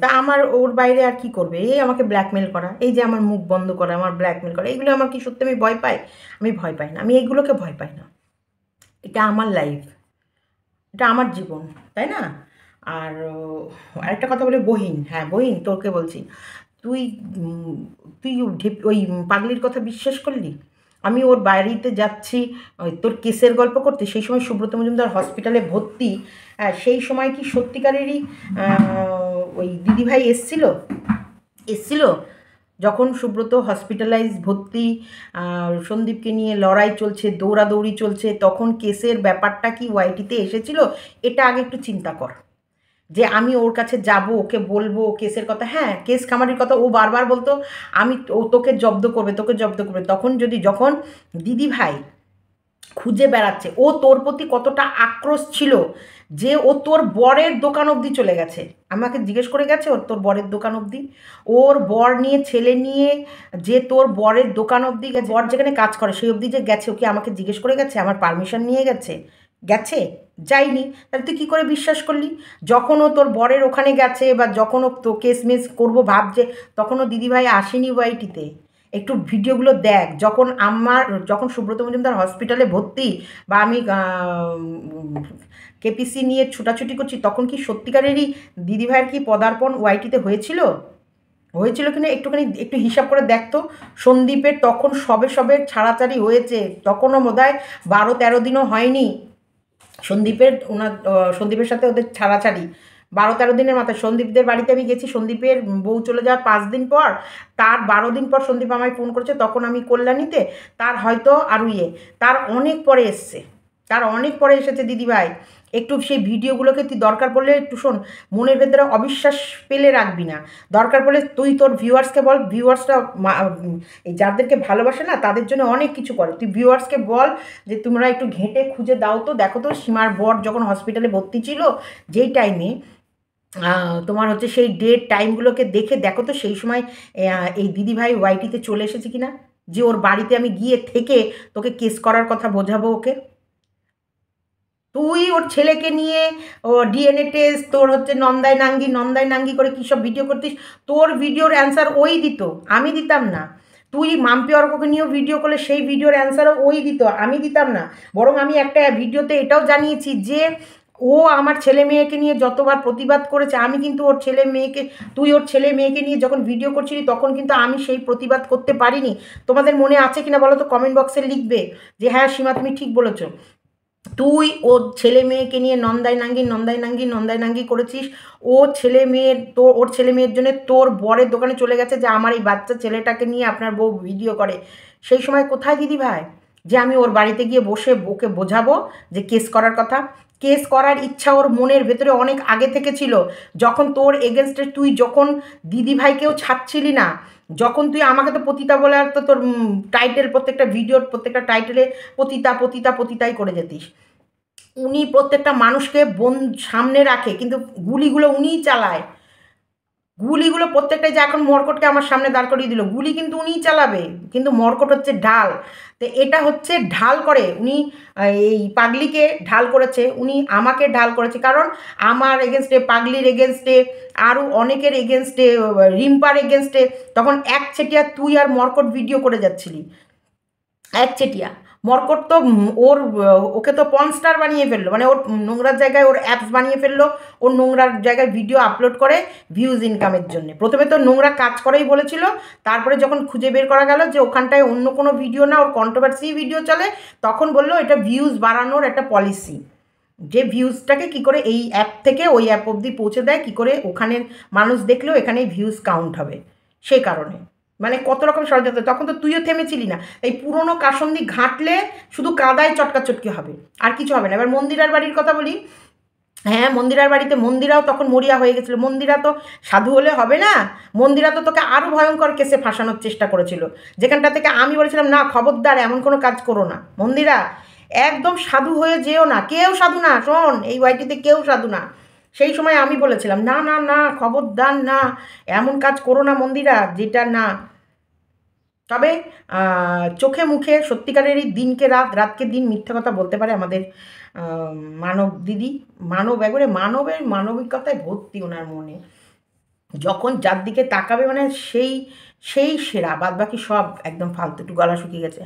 তা আমার ওর বাইরে আর কি করবে? এই আমাকে ব্ল্যাকমেল করা, এই যে আমার মুখ বন্ধ করা, আমার ব্ল্যাকমেল করা, এগুলো আমার কি সত্যি আমি ভয় পাই? আমি ভয় পাই না, আমি এইগুলোকে ভয় পাই না। এটা আমার লাইফ, এটা আমার জীবন, তাই না? আর আরেকটা কথা বলে, বহিন, হ্যাঁ বহিন, তোকে বলছি, তুই তুই ওই পাগলির কথা বিশ্বাস করলি? আমি ওর বাড়িতে যাচ্ছি ওই তোর কেসের গল্প করতে, সেই সময় সুব্রত মজুমদার হসপিটালে ভর্তি। সেই সময় কি সত্যিকারেরই ওই দিদিভাই এসছিল যখন সুব্রত হসপিটালাইজ ভর্তি, সন্দীপকে নিয়ে লড়াই চলছে, দৌড়াদৌড়ি চলছে, তখন কেসের ব্যাপারটা কি ওয়াইটিতে এসেছিল? এটা আগে একটু চিন্তা কর, যে আমি ওর কাছে যাব, ওকে বলবো কেসের কথা। হ্যাঁ, কেস খামারির কথা ও বারবার বলতো, ও তোকে জব্দ করবে, তোকে জব্দ করবে। যখন দিদিভাই খুঁজে বেড়াচ্ছে, ও তোর প্রতি কতটা আক্রোশ ছিল যে ও তোর বরের দোকান অবধি চলে গেছে। আমাকে জিজ্ঞেস করে গেছে ওর, তোর বরের দোকান অবধি, ওর বর নিয়ে, ছেলে নিয়ে, যে তোর বরের দোকান অবধি গেছে, বর যেখানে কাজ করে সেই অবধি যে গেছে, ওকে আমাকে জিজ্ঞেস করে গেছে, আমার পারমিশন নিয়ে গেছে? যায়নি। তাহলে তুই কী করে বিশ্বাস করলি? যখন ও তোর বরের ওখানে গেছে বা যখন ও তো কেসমেস করবো ভাবছে, তখন ও দিদিভাই আসেনি ওয়াইটিতে। একটু ভিডিওগুলো দেখ, যখন সুব্রত মজুমদার হসপিটালে ভর্তি, বা আমি কেপিসি নিয়ে ছুটাছুটি করছি, তখন কি সত্যিকারেরই দিদিভাইয়ের কি পদার্পণ ওয়াইটিতে হয়েছিল কিনা? একটু হিসাব করে দেখতো। সন্দীপের তখন সবে ছাড়াছাড়ি হয়েছে, তখনও বোধহয় 12-13 দিনও হয়নি সন্দীপের সাথে ওদের ছাড়াছাড়ি। 12-13 দিনের মাথায় সন্দীপদের বাড়িতে আমি গেছি, সন্দীপের বউ চলে যাওয়ার 5 দিন পর, তার 12 দিন পর সন্দীপ আমায় ফোন করেছে, তখন আমি কল্যাণীতে। তার হয়তো আরও তার অনেক পরে এসেছে দিদিভাই। একটু সেই ভিডিওগুলোকে তুই দরকার পড়লে একটু শোন, মনের ভেতরে অবিশ্বাস পেলে রাখবি না। দরকার পড়লে তুই তোর ভিউয়ার্সকে বল, ভিউয়ার্সরা এই যাদেরকে ভালোবাসে না তাদের জন্য অনেক কিছু করে, তুই ভিউয়ার্সকে বল যে তোমরা একটু ঘেঁটে খুঁজে দাও তো, দেখো তো সীমার বর যখন হসপিটালে ভর্তি ছিল, যেই টাইমে তোমার হচ্ছে সেই ডেট টাইমগুলোকে দেখো তো, সেই সময় এই দিদিভাই ওয়াইটিতে চলে এসেছে কিনা। যে ওর বাড়িতে আমি গিয়ে থেকে তোকে কেস করার কথা বোঝাবো ওকে? তুই ওর ছেলেকে নিয়ে ও ডিএনএ টেস্ট, তোর হচ্ছে নন্দাই নাঙ্গি করে কী সব ভিডিও করতিস, তোর ভিডিওর অ্যান্সার ওই দিত, আমি দিতাম না। তুই মাম্পি অর্ককে নিয়েও ভিডিও করলে সেই ভিডিওর অ্যান্সারও ওই দিত, আমি দিতাম না। বরং আমি একটা ভিডিওতে এটাও জানিয়েছি যে ও আমার ছেলে মেয়েকে নিয়ে যতবার প্রতিবাদ করেছে, আমি কিন্তু ওর ছেলে মেয়েকে, তুই ওর ছেলে মেয়েকে নিয়ে যখন ভিডিও করছিলি তখন কিন্তু আমি সেই প্রতিবাদ করতে পারিনি। তোমাদের মনে আছে কিনা বলো তো, কমেন্ট বক্সে লিখবে যে হ্যাঁ সীমা তুমি ঠিক বলেছো। তুই ওর ছেলে মেয়েকে নিয়ে নন্দাই নাঙ্গি করেছিস। ও ছেলে মেয়ের তো ওর ছেলে মেয়ের জন্য তোর বরের দোকানে চলে গেছে যে আমার এই বাচ্চা ছেলেটাকে নিয়ে আপনার বউ ভিডিও করে। সেই সময় কোথায় দিদি ভাই যে আমি ওর বাড়িতে গিয়ে বসে ওকে বোঝাবো যে কেস করার কথা? কেস করার ইচ্ছা ওর মনের ভেতরে অনেক আগে থেকে ছিল। যখন তোর এগেনস্টে তুই যখন দিদি ভাইকেও ছাড়ছিলি না, যখন তুই আমাকে তো পতিতা বলে, আর তো তোর টাইটেল প্রত্যেকটা ভিডিওর প্রত্যেকটা টাইটেলে পতিতা পতিতা পতিতাই করে যেতিস। উনি প্রত্যেকটা মানুষকে সামনে রাখে, কিন্তু গুলিগুলো উনিই চালায়। গুলিগুলো প্রত্যেকটাই, যে এখন মর্কটকে আমার সামনে দাঁড় করিয়ে দিল, গুলি কিন্তু উনিই চালাবে, কিন্তু মর্কট হচ্ছে ঢাল। তো এটা হচ্ছে ঢাল করে উনি, এই পাগলিকে ঢাল করেছে, উনি আমাকে ঢাল করেছে। কারণ আমার এগেনস্টে, পাগলির এগেনস্টে, আরও অনেকের এগেনস্টে, রিম্পার এগেনস্টে তখন একচেটিয়া তুই আর মর্কট ভিডিও করে যাচ্ছিলি। একচেটিয়া মর্কট তো ওর, ওকে তো পর্ন স্টার বানিয়ে ফেললো, মানে ওর নোংরার জায়গায় ওর অ্যাপস বানিয়ে ফেললো, ওর নোংরার জায়গায় ভিডিও আপলোড করে ভিউজ ইনকামের জন্য। প্রথমে তো নোংরা কাজ করেই বলেছিল, তারপরে যখন খুঁজে বের করা গেল যে ওখানটায় অন্য কোনো ভিডিও না, ওর কন্ট্রোভার্সি ভিডিও চলে, তখন বললো এটা ভিউজ বাড়ানোর একটা পলিসি, যে ভিউজটাকে কি করে এই অ্যাপ থেকে ওই অ্যাপ অবধি পৌঁছে দেয়, কি করে ওখানের মানুষ দেখলেও এখানে ভিউজ কাউন্ট হবে, সেই কারণে। মানে কত রকম ষড়যন্ত্র, তখন তো তুইও থেমেছিলি না। এই পুরনো কাসন্দি ঘাঁটলে শুধু কাদায় চটকাচটকি হবে, আর কিছু হবে না। এবার মন্দিরার বাড়ির কথা বলি। হ্যাঁ, মন্দিরার বাড়িতে মন্দিরাও তখন মরিয়া হয়ে গেছিলো। মন্দিরা তো সাধু হলে হবে না, মন্দিরা তো তোকে আরও ভয়ঙ্কর কেসে ফাঁসানোর চেষ্টা করেছিল, যেখানটা থেকে আমি বলেছিলাম না খবরদার এমন কোনো কাজ করো না মন্দিরা, একদম সাধু হয়ে যেও না, কেউ সাধু না, শোন এই ওয়াইটিতে কেউ সাধু না। সেই সময় আমি বলেছিলাম না না না খবরদার না, এমন কাজ করো না মন্দিরা, যেটা না। তবে চোখে মুখে সত্যিকারেরই দিনকে রাত, রাতকে দিন মিথ্যা কথা বলতে পারে আমাদের মানব দিদি। মানব, একবারে মানবের মানবিকতায় ভর্তি ওনার মনে। যখন যার দিকে তাকাবে মানে সেই সেই সেরা, বাদ বাকি সব একদম ফালতু। একটু গলা শুকিয়ে গেছে।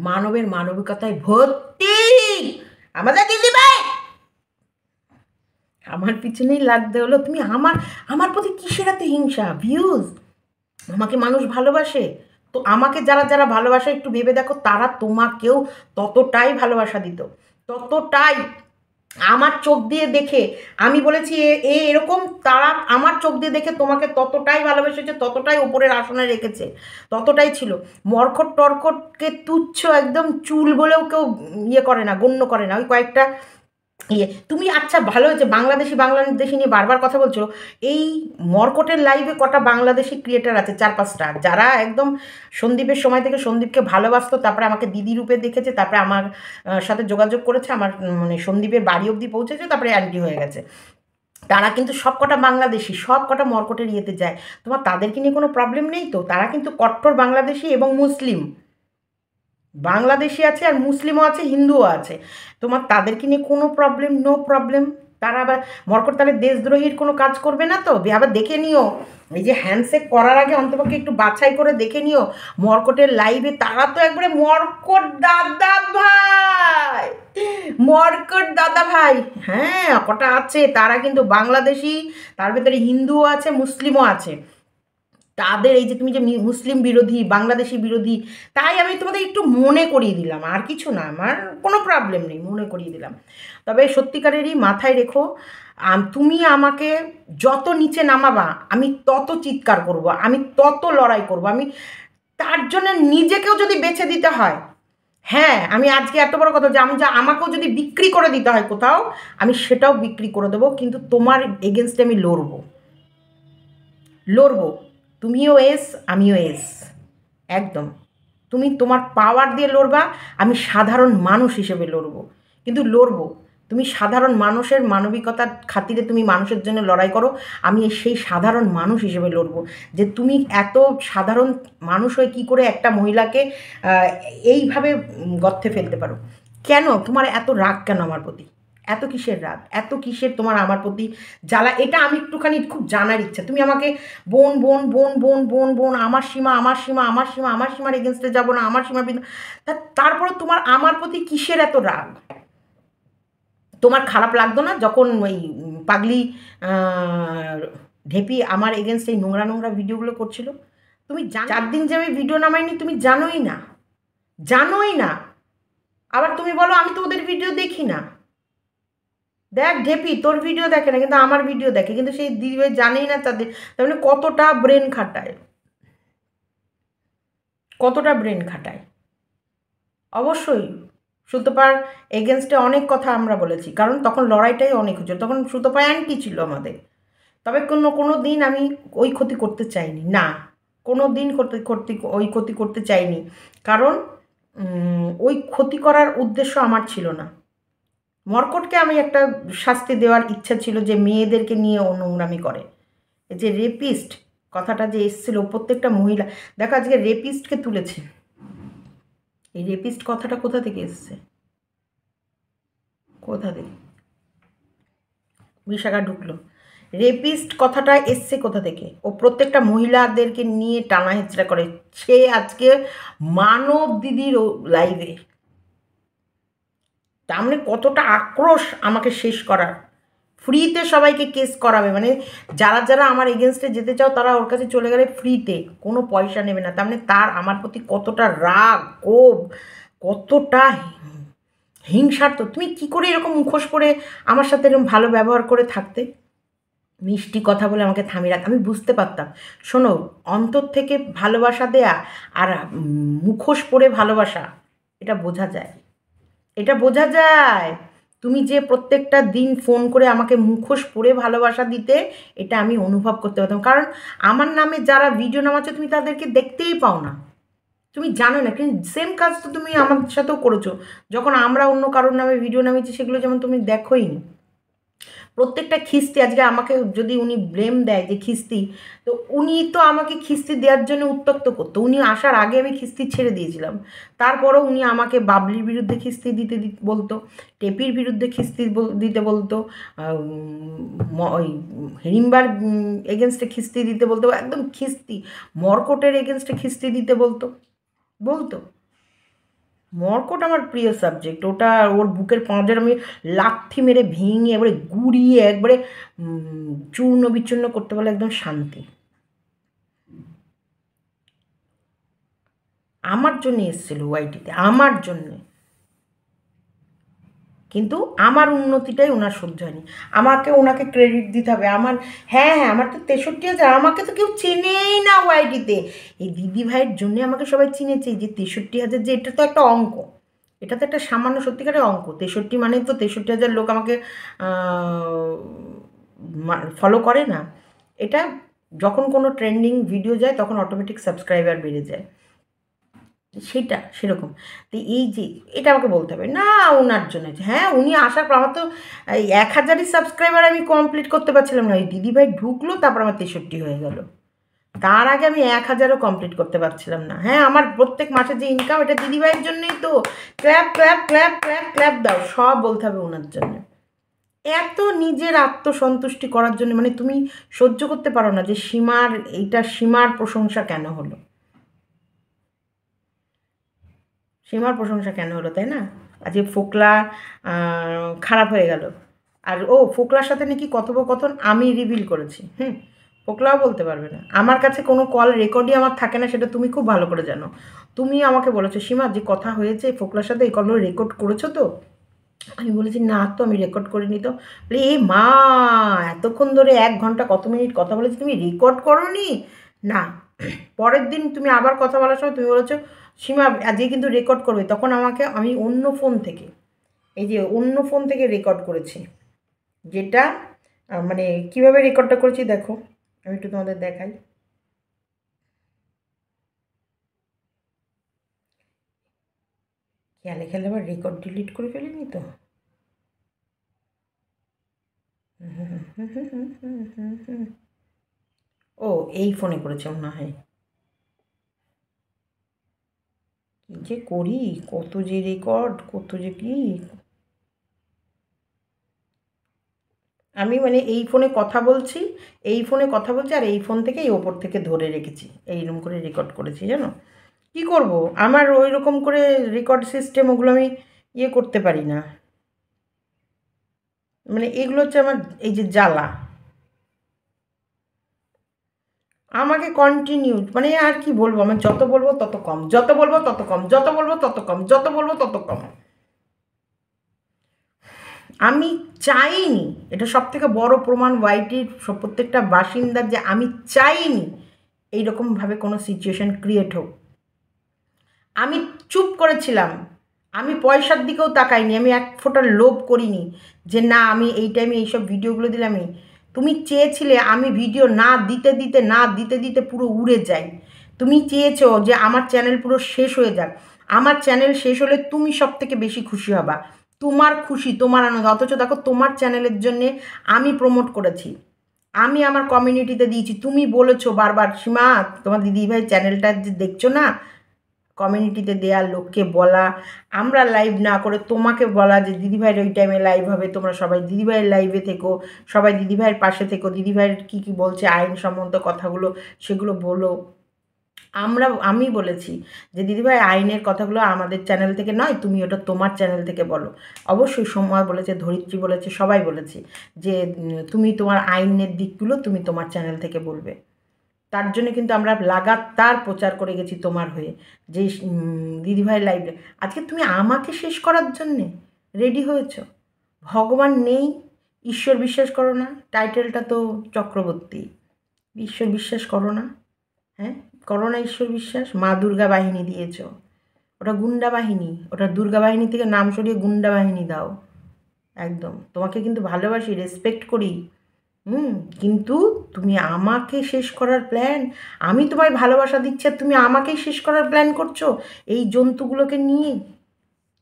মানবের মানবিকতায় ভর্তি আমাদের দিদি ভাই। আমার পিছনেই লাগতে হলো। তুমি আমার আমার প্রতি কিসের এত হিংসা? ভিউজ? আমাকে মানুষ ভালোবাসে, তো আমাকে যারা যারা ভালোবাসে একটু ভেবে দেখো, তারা তোমাকেও ততটাই ভালোবাসা দিত, ততটাই। আমার চোখ দিয়ে দেখে আমি বলেছি এ এরকম, তারা আমার চোখ দিয়ে দেখে তোমাকে ততটাই ভালোবেসেছে, ততটাই উপরের আসনে রেখেছে, ততটাই ছিল। মর্কট টর্কটকে তুচ্ছ একদম চুল বলেও কেউ ইয়ে করে না, গণ্য করে না। ওই কয়েকটা ইয়ে তুমি, আচ্ছা ভালো হয়েছে বাংলাদেশি নিয়ে বারবার কথা বলছো। এই মর্কটের লাইভে কটা বাংলাদেশি ক্রিয়েটার আছে, 4-5টা, যারা একদম সন্দীপের সময় থেকে সন্দীপকে ভালোবাসতো, তারপরে আমাকে দিদি রূপে দেখেছে, তারপরে আমার সাথে যোগাযোগ করেছে, আমার মানে সন্দীপের বাড়ি অবধি পৌঁছেছে, তারপরে অ্যান্টি হয়ে গেছে। তারা কিন্তু সব কটা বাংলাদেশি, সব কটা মর্কটের ইয়েতে যায়। তোমার তাদেরকে নিয়ে কোনো প্রবলেম নেই তো? তারা কিন্তু কট্টর বাংলাদেশি এবং মুসলিম, বাংলাদেশি আছে আর মুসলিমও আছে, হিন্দুও আছে। তোমার তাদেরকে নিয়ে কোনো প্রবলেম, নো প্রবলেম। তারা আবার মর্কট তাহলে দেশদ্রোহীর কোনো কাজ করবে না তো? আবার দেখে নিও, এই যে হ্যান্ডশেক করার আগে অন্তপক্ষে একটু বাছাই করে দেখে নিও মর্কটের লাইভে। তারা তো একবারে মর্কট দাদা ভাই, মর্কট দাদা ভাই। হ্যাঁ কটা আছে, তারা কিন্তু বাংলাদেশি, তার ভেতরে হিন্দুও আছে, মুসলিমও আছে। তাদের এই যে তুমি যে মুসলিম বিরোধী, বাংলাদেশি বিরোধী, তাই আমি তোমাদের একটু মনে করিয়ে দিলাম, আর কিছু না, আমার কোনো প্রবলেম নেই, মনে করিয়ে দিলাম। তবে সত্যিকারেরই মাথায় রেখো, তুমি আমাকে যত নিচে নামাবা আমি তত চিৎকার করব, আমি তত লড়াই করব, আমি তার জন্য নিজেকেও যদি বেছে দিতে হয়। হ্যাঁ, আমি আজকে এত বড় কথা যে আমি আমাকেও যদি বিক্রি করে দিতে হয় কোথাও, আমি সেটাও বিক্রি করে দেবো, কিন্তু তোমার এগেনস্টে আমি লড়বো, লড়বো। তুমিও এস, আমিও এস, একদম। তুমি তোমার পাওয়ার দিয়ে লড়বা, আমি সাধারণ মানুষ হিসেবে লড়বো, কিন্তু লড়বো। তুমি সাধারণ মানুষের মানবিকতার খাতিরে তুমি মানুষের জন্য লড়াই করো, আমি সেই সাধারণ মানুষ হিসেবে লড়বো। যে তুমি এত সাধারণ মানুষ হয়ে কী করে একটা মহিলাকে এইভাবে গর্তে ফেলতে পারো? কেন তোমার এত রাগ কেন আমার প্রতি? এত কিসের রাগ, এত কিসের তোমার আমার প্রতি জ্বালা? এটা আমি একটুখানি খুব জানার ইচ্ছা। তুমি আমাকে বোন বোন বোন বোন বোন বোন, আমার সীমা আমার সীমা আমার সীমা, আমার সীমার এগেনস্টে যাবো না, আমার সীমা তারপরে তোমার আমার প্রতি কিসের এত রাগ? তোমার খারাপ লাগতো না যখন ওই পাগলি ঢেপি আমার এগেনস্ট এই নোংরা নোংরা ভিডিওগুলো করছিল? তুমি 4 দিন যে আমি ভিডিও নামাইনি তুমি জানোই না, জানোই না। আবার তুমি বলো আমি তো ওদের ভিডিও দেখি না। দেখ ঢেপি, তোর ভিডিও দেখে না কিন্তু আমার ভিডিও দেখে, কিন্তু সেই দিদিভাই জানেই না তাদের তার মানে কতটা ব্রেন খাটায়, কতটা ব্রেন খাটায়। অবশ্যই সুতপার এগেনস্টে অনেক কথা আমরা বলেছি, কারণ তখন লড়াইটাই অনেক হচ্ছিল, তখন সুতপা অ্যান্টি ছিল আমাদের। তবে কোনো দিন আমি ওই ক্ষতি করতে চাইনি, না, কোনো দিন ওই ক্ষতি করতে চাইনি, কারণ ওই ক্ষতি করার উদ্দেশ্য আমার ছিল না। মর্কটকে আমি একটা শাস্তি দেওয়ার ইচ্ছা ছিল যে মেয়েদেরকে নিয়ে ও নোংরামি করে। এই যে রেপিস্ট কথাটা যে এসেছিল, প্রত্যেকটা মহিলা দেখো আজকে রেপিস্টকে তুলেছে। এই রেপিস্ট কথাটা কোথা থেকে এসছে? কোথা থেকে বিশাখা ঢুকলো? রেপিস্ট কথাটা এসছে কোথা থেকে? ও প্রত্যেকটা মহিলাদেরকে নিয়ে টানা হেঁচড়া করে। সে আজকে মানব দিদির লাইভে, তার মানে কতটা আক্রোশ আমাকে শেষ করার, ফ্রিতে সবাইকে কেস করাবে, মানে যারা যারা আমার এগেনস্টে যেতে চাও তারা ওর কাছে চলে গেলে ফ্রিতে, কোনো পয়সা নেবে না। তার মানে তার আমার প্রতি কতটা রাগ, ক্ষোভ, কতটা হিংসার। তো তুমি কি করে এরকম মুখোশ পরে আমার সাথে এরকম ভালো ব্যবহার করে থাকতে, মিষ্টি কথা বলে আমাকে থামিয়ে রাখ? আমি বুঝতে পারতাম। শোনো, অন্তর থেকে ভালোবাসা দেয়া আর মুখোশ পরে ভালোবাসা, এটা বোঝা যায়, এটা বোঝা যায়। তুমি যে প্রত্যেকটা দিন ফোন করে আমাকে মুখোশ পরে ভালোবাসা দিতে, এটা আমি অনুভব করতে পারতাম, কারণ আমার নামে যারা ভিডিও নামাচ্ছে তুমি তাদেরকে দেখতেই পাও না, তুমি জানো না। কিন্তু সেম কাজ তো তুমি আমার সাথেও করেছো, যখন আমরা অন্য কারোর নামে ভিডিও নামিয়েছি সেগুলো যেমন তুমি দেখোই নি। প্রত্যেকটা খিস্তি আজকে আমাকে যদি উনি ব্লেম দেয় যে খিস্তি, তো উনি তো আমাকে খিস্তি দেওয়ার জন্য উত্ত্যক্ত করতো। উনি আসার আগে আমি খিস্তি ছেড়ে দিয়েছিলাম, তারপরেও উনি আমাকে বাবলির বিরুদ্ধে খিস্তি দিতে বলতো, টেপির বিরুদ্ধে খিস্তি দিতে বলতো, ওই হিড়িম্বার এগেনস্টে খিস্তি দিতে বলতো, একদম খিস্তি, মর্কটের এগেনস্টে খিস্তি দিতে বলতো বলতো। মর্কট আমার প্রিয় সাবজেক্ট, ওটা ওর বুকের পাঁজর আমি লাথি মেরে ভেঙে একবারে গুড়িয়ে একবারে চূর্ণ বিচূর্ণ করতে পারলে একদম শান্তি। আমার জন্য এসেছিল ওয়াইটিতে, আমার জন্যে, কিন্তু আমার উন্নতিটাই ওনার সহ্য হয়নি। ওনাকে ক্রেডিট দিতে হবে। হ্যাঁ হ্যাঁ, আমার তো 63,000, আমাকে তো কেউ চেনেই না ওয়াইটিতে। এই দিদি ভাইয়ের জন্যে আমাকে সবাই চিনেছে, যে 63,000, যে এটা তো একটা অঙ্ক, এটা তো একটা সামান্য সত্যিকারের অঙ্ক। 63 মানে তো 63,000 লোক আমাকে ফলো করে না। এটা যখন কোনো ট্রেন্ডিং ভিডিও যায় তখন অটোমেটিক সাবস্ক্রাইবার বেড়ে যায়, সেটা সেরকম। তো এই যে এটা আমাকে বলতে হবে না ওনার জন্য, হ্যাঁ উনি আসার পর আমার তো এই 1,000ই সাবস্ক্রাইবার আমি কমপ্লিট করতে পারছিলাম না। ওই দিদিভাই ঢুকলো, তারপর আমার 63 হয়ে গেল। তার আগে আমি 1,000ও কমপ্লিট করতে পারছিলাম না। হ্যাঁ, আমার প্রত্যেক মাসে যে ইনকাম, এটা দিদিভাইয়ের জন্যই তো। Clap clap clap clap clap দাও, সব বলতে হবে ওনার জন্য। এত নিজের আত্মসন্তুষ্টি করার জন্য, মানে তুমি সহ্য করতে পারো না যে সীমার প্রশংসা কেন হলো, সীমার প্রশংসা কেন হলো, তাই না? আজকে ফোকলা খারাপ হয়ে গেল। আর ফোকলার সাথে নাকি কথোপকথন আমি রিভিল করেছি। ফোকলাও বলতে পারবে না। আমার কাছে কোনো কল রেকর্ডই আমার থাকে না, সেটা তুমি খুব ভালো করে জানো। তুমি আমাকে বলেছো সীমা যে কথা হয়েছে ফোকলার সাথে, এই কলগুলো রেকর্ড করেছো তো? আমি বলেছি না তো, আমি রেকর্ড করিনি তো। বলে এ মা, এতক্ষণ ধরে 1 ঘন্টা কত মিনিট কথা বলেছি, তুমি রেকর্ড করোনি? না, পরের দিন তুমি আবার কথা বলার সময় তুমি বলেছো সীমা আজকে কিন্তু রেকর্ড করবে। তখন আমি অন্য ফোন থেকে, এই যে অন্য ফোন থেকে রেকর্ড করেছি, যেটা মানে কীভাবে রেকর্ডটা করেছি দেখো, আমি একটু তোমাদের দেখাই। খেয়ালে খেয়ালে আবার রেকর্ড ডিলিট করে ফেলিনি তো? ও এই ফোনে করেছে মনে হয়। কী যে করি, কত যে রেকর্ড, কত যে কি। আমি মানে এই ফোনে কথা বলছি, আর এই ফোন থেকে এই ওপর থেকে ধরে রেখেছি, এইরকম করে রেকর্ড করেছি জানো। কি করব, আমার ওই রকম করে রেকর্ড সিস্টেম ওগুলো আমি ইয়ে করতে পারি না। মানে এগুলো হচ্ছে আমার এই যে জ্বালা। আমাকে কন্টিনিউ মানে আর কি বলবো, আমি যত বলবো তত কম, যত বলবো তত কম, যত বলবো তত কম, যত বলবো তত কম। আমি চাইনি, এটা সব থেকে বড় প্রমাণ ওয়াইটির প্রত্যেকটা বাসিন্দার, যে আমি চাইনি এইরকমভাবে কোনো সিচুয়েশন ক্রিয়েট হোক। আমি চুপ করেছিলাম, আমি পয়সার দিকেও তাকাইনি, আমি এক ফোঁটা লোভ করিনি যে না আমি এই টাইমে এইসব ভিডিওগুলো দিলে আমি, তুমি চেয়েছিলে আমি ভিডিও না দিতে দিতে পুরো উড়ে যাই। তুমি চেয়েছো যে আমার চ্যানেল পুরো শেষ হয়ে যাক। আমার চ্যানেল শেষ হলে তুমি সব থেকে বেশি খুশি হবা, তোমার খুশি, তোমার আনন্দ। অথচ দেখো তোমার চ্যানেলের জন্যে আমি প্রমোট করেছি, আমি আমার কমিউনিটিতে দিয়েছি, তুমি বলেছো বারবার সীমা তোমার দিদিভাই চ্যানেলটা যে দেখছো না, কমিউনিটিতে দেওয়া, লোককে বলা, আমরা লাইভ না করে তোমাকে বলা যে দিদিভাইয়ের ওই টাইমে লাইভ হবে, তোমরা সবাই দিদিভাইয়ের লাইভে থেকো, সবাই দিদিভাইয়ের পাশে থেকো, দিদিভাইয়ের কী কী বলছে আইন সম্বন্ধ কথাগুলো সেগুলো বলো। আমি বলেছি যে দিদিভাই আইনের কথাগুলো আমাদের চ্যানেল থেকে নয়, তুমি ওটা তোমার চ্যানেল থেকে বলো। অবশ্যই সময় বলেছে, ধরিত্রী বলেছে, সবাই বলেছে যে তুমি তোমার আইনের দিকগুলো তুমি তোমার চ্যানেল থেকে বলবে। তার জন্য কিন্তু আমরা লাগাতার প্রচার করে গেছি তোমার হয়ে, যে দিদিভাই লাইভে। আজকে তুমি আমাকে শেষ করার জন্যে রেডি হয়েছ। ভগবান নেই, ঈশ্বর বিশ্বাস করো না, টাইটেলটা তো চক্রবর্তী, ঈশ্বর বিশ্বাস করো না। হ্যাঁ, করো না ঈশ্বর বিশ্বাস। মা দুর্গা বাহিনী দিয়েছ, ওটা গুন্ডা বাহিনী, ওটা দুর্গা বাহিনী থেকে নাম সরিয়ে গুন্ডা বাহিনী দাও। একদম তোমাকে কিন্তু ভালোবাসি, রেসপেক্ট করি, কিন্তু তুমি আমাকে শেষ করার প্ল্যান, আমি তোমায় ভালোবাসা দিচ্ছি আর তুমি আমাকেই শেষ করার প্ল্যান করছো এই জন্তুগুলোকে নিয়ে।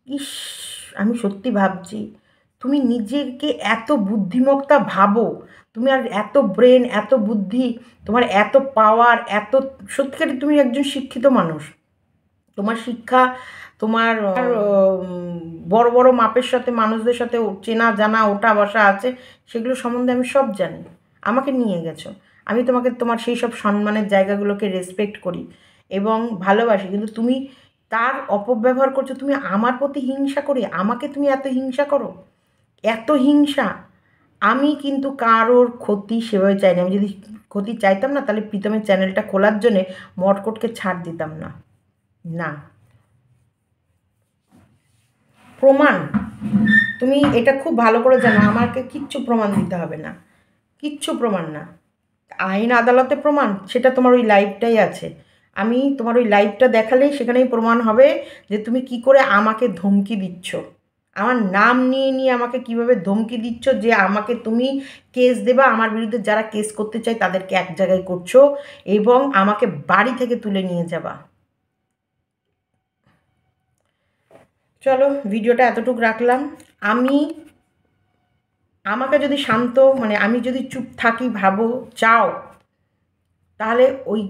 ইস, আমি সত্যি ভাবছি তুমি নিজেকে এত বুদ্ধিমত্তা ভাবো, তুমি আর এত ব্রেন, এত বুদ্ধি, তোমার এত পাওয়ার, এত সত্যিকারে তুমি একজন শিক্ষিত মানুষ। তোমার শিক্ষা, তোমার বড় বড় মাপের সাথে মানুষদের সাথে চেনা জানা ওঠা বসা আছে, সেগুলো সম্বন্ধে আমি সব জানি। আমাকে নিয়ে গেছো, আমি তোমাকে তোমার সেই সব সম্মানের জায়গাগুলোকে রেসপেক্ট করি এবং ভালোবাসি, কিন্তু তুমি তার অপব্যবহার করছো। তুমি আমার প্রতি হিংসা করে আমাকে তুমি এত হিংসা করো, এত হিংসা। আমি কিন্তু কারোর ক্ষতি সেভাবে চাই না। আমি যদি ক্ষতি চাইতাম না, তাহলে প্রীতমের চ্যানেলটা খোলার জন্যে মটকটকে ছাড় দিতাম না। না, প্রমাণ, তুমি এটা খুব ভালো করে জানো, আমাকে কিচ্ছু প্রমাণ দিতে হবে না, কিচ্ছু প্রমাণ না। আইন আদালতে প্রমাণ, সেটা তোমার ওই লাইভটাই আছে। আমি তোমার ওই লাইভটা দেখালেই সেখানেই প্রমাণ হবে যে তুমি কি করে আমাকে ধমকি দিচ্ছ, আমার নাম নিয়ে নিয়ে আমাকে কিভাবে ধমকি দিচ্ছ, যে আমাকে তুমি কেস দেবা, আমার বিরুদ্ধে যারা কেস করতে চায় তাদেরকে এক জায়গায় করছো এবং আমাকে বাড়ি থেকে তুলে নিয়ে যাবা। চলো ভিডিওটা এতটুকু রাখলাম। আমি, আমাকে যদি শান্ত, মানে আমি যদি চুপ থাকি ভাবো চাও, তাহলে ওই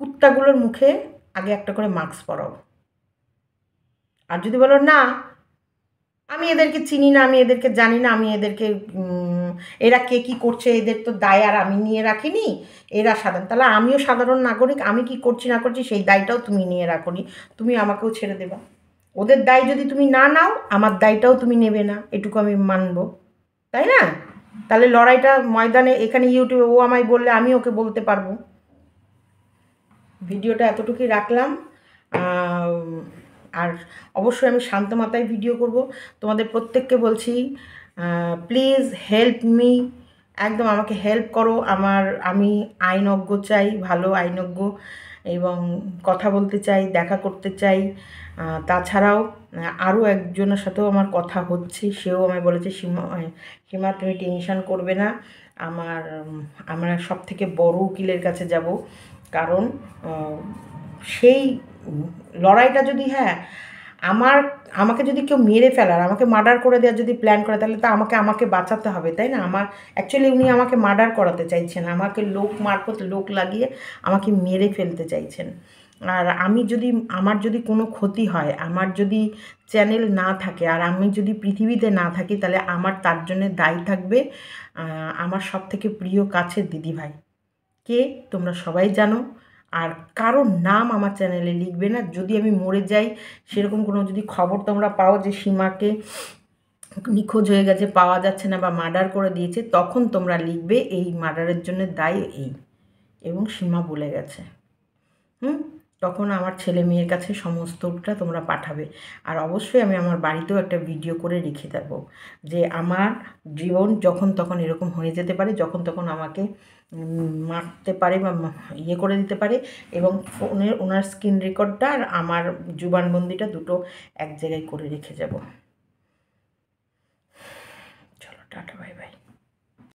কুত্তাগুলোর মুখে আগে একটা করে মাস্ক পরাও। আর যদি বলো না আমি এদেরকে চিনি না, আমি এদেরকে জানি না, আমি এদেরকে এরা কে কী করছে এদের তো দায় আর আমি নিয়ে রাখিনি, এরা সাধারণ, তাহলে আমিও সাধারণ নাগরিক, আমি কি করছি না করছি সেই দায়টাও তুমি নিয়ে রাখোনি, তুমি আমাকেও ছেড়ে দেবা। ওদের দায় যদি তুমি না নাও, আমার দায়টাও তুমি নেবে না, এটুকু আমি মানবো, তাই না? তাহলে লড়াইটা ময়দানে, এখানে ইউটিউবে ও আমায় বললে আমি ওকে বলতে পারবো। ভিডিওটা এতটুকুই রাখলাম। আর অবশ্যই আমি শান্ত মাথায় ভিডিও করব। তোমাদের প্রত্যেককে বলছি প্লিজ হেল্প মি, একদম আমাকে হেল্প করো। আমি আইনজ্ঞ চাই, ভালো আইনজ্ঞ, এবং কথা বলতে চাই, দেখা করতে চাই। তাছাড়াও আরও একজনের সাথেও আমার কথা হচ্ছে, সেও আমায় বলেছে সীমা তুমি টেনশন করবে না, আমরা সব থেকে বড় উকিলের কাছে যাব, কারণ সেই লড়াইটা যদি, হ্যাঁ আমার আমাকে যদি কেউ মেরে ফেলার, আমাকে মার্ডার করে দেওয়ার যদি প্ল্যান করে, তাহলে তো আমাকে বাঁচাতে হবে, তাই না? অ্যাকচুয়ালি উনি আমাকে মার্ডার করাতে চাইছেন, আমাকে লোক মারফত লোক লাগিয়ে আমাকে মেরে ফেলতে চাইছেন। আর আমার যদি কোনো ক্ষতি হয়, আমার যদি চ্যানেল না থাকে, আর আমি যদি পৃথিবীতে না থাকি, তাহলে আমার তার জন্যে দায়ী থাকবে আমার সবথেকে প্রিয় কাছের দিদিভাই। কে তোমরা সবাই জানো। আর কারোর নাম আমার চ্যানেলে লিখবে না। যদি আমি মরে যাই, সেরকম কোনো যদি খবর তোমরা পাও যে সীমাকে নিখোঁজ হয়ে গেছে, পাওয়া যাচ্ছে না, বা মার্ডার করে দিয়েছে, তখন তোমরা লিখবে এই মার্ডারের জন্য দায়ী এই, এবং সীমা বলে গেছে। তখন আমার ছেলে মেয়ের কাছে সমস্তটা তোমরা পাঠাবে। আর অবশ্যই আমি আমার বাড়িতেও একটা ভিডিও করে রেখে দেবো, যে আমার জীবন যখন তখন এরকম হয়ে যেতে পারে, যখন তখন আমাকে মারতে পারে বা ইয়ে করে দিতে পারে। এবং ওনার স্ক্রিন রেকর্ডটা আর আমার জুবানবন্দিটা দুটো এক জায়গায় করে রেখে যাব। চলো, টাটা, বাই বাই।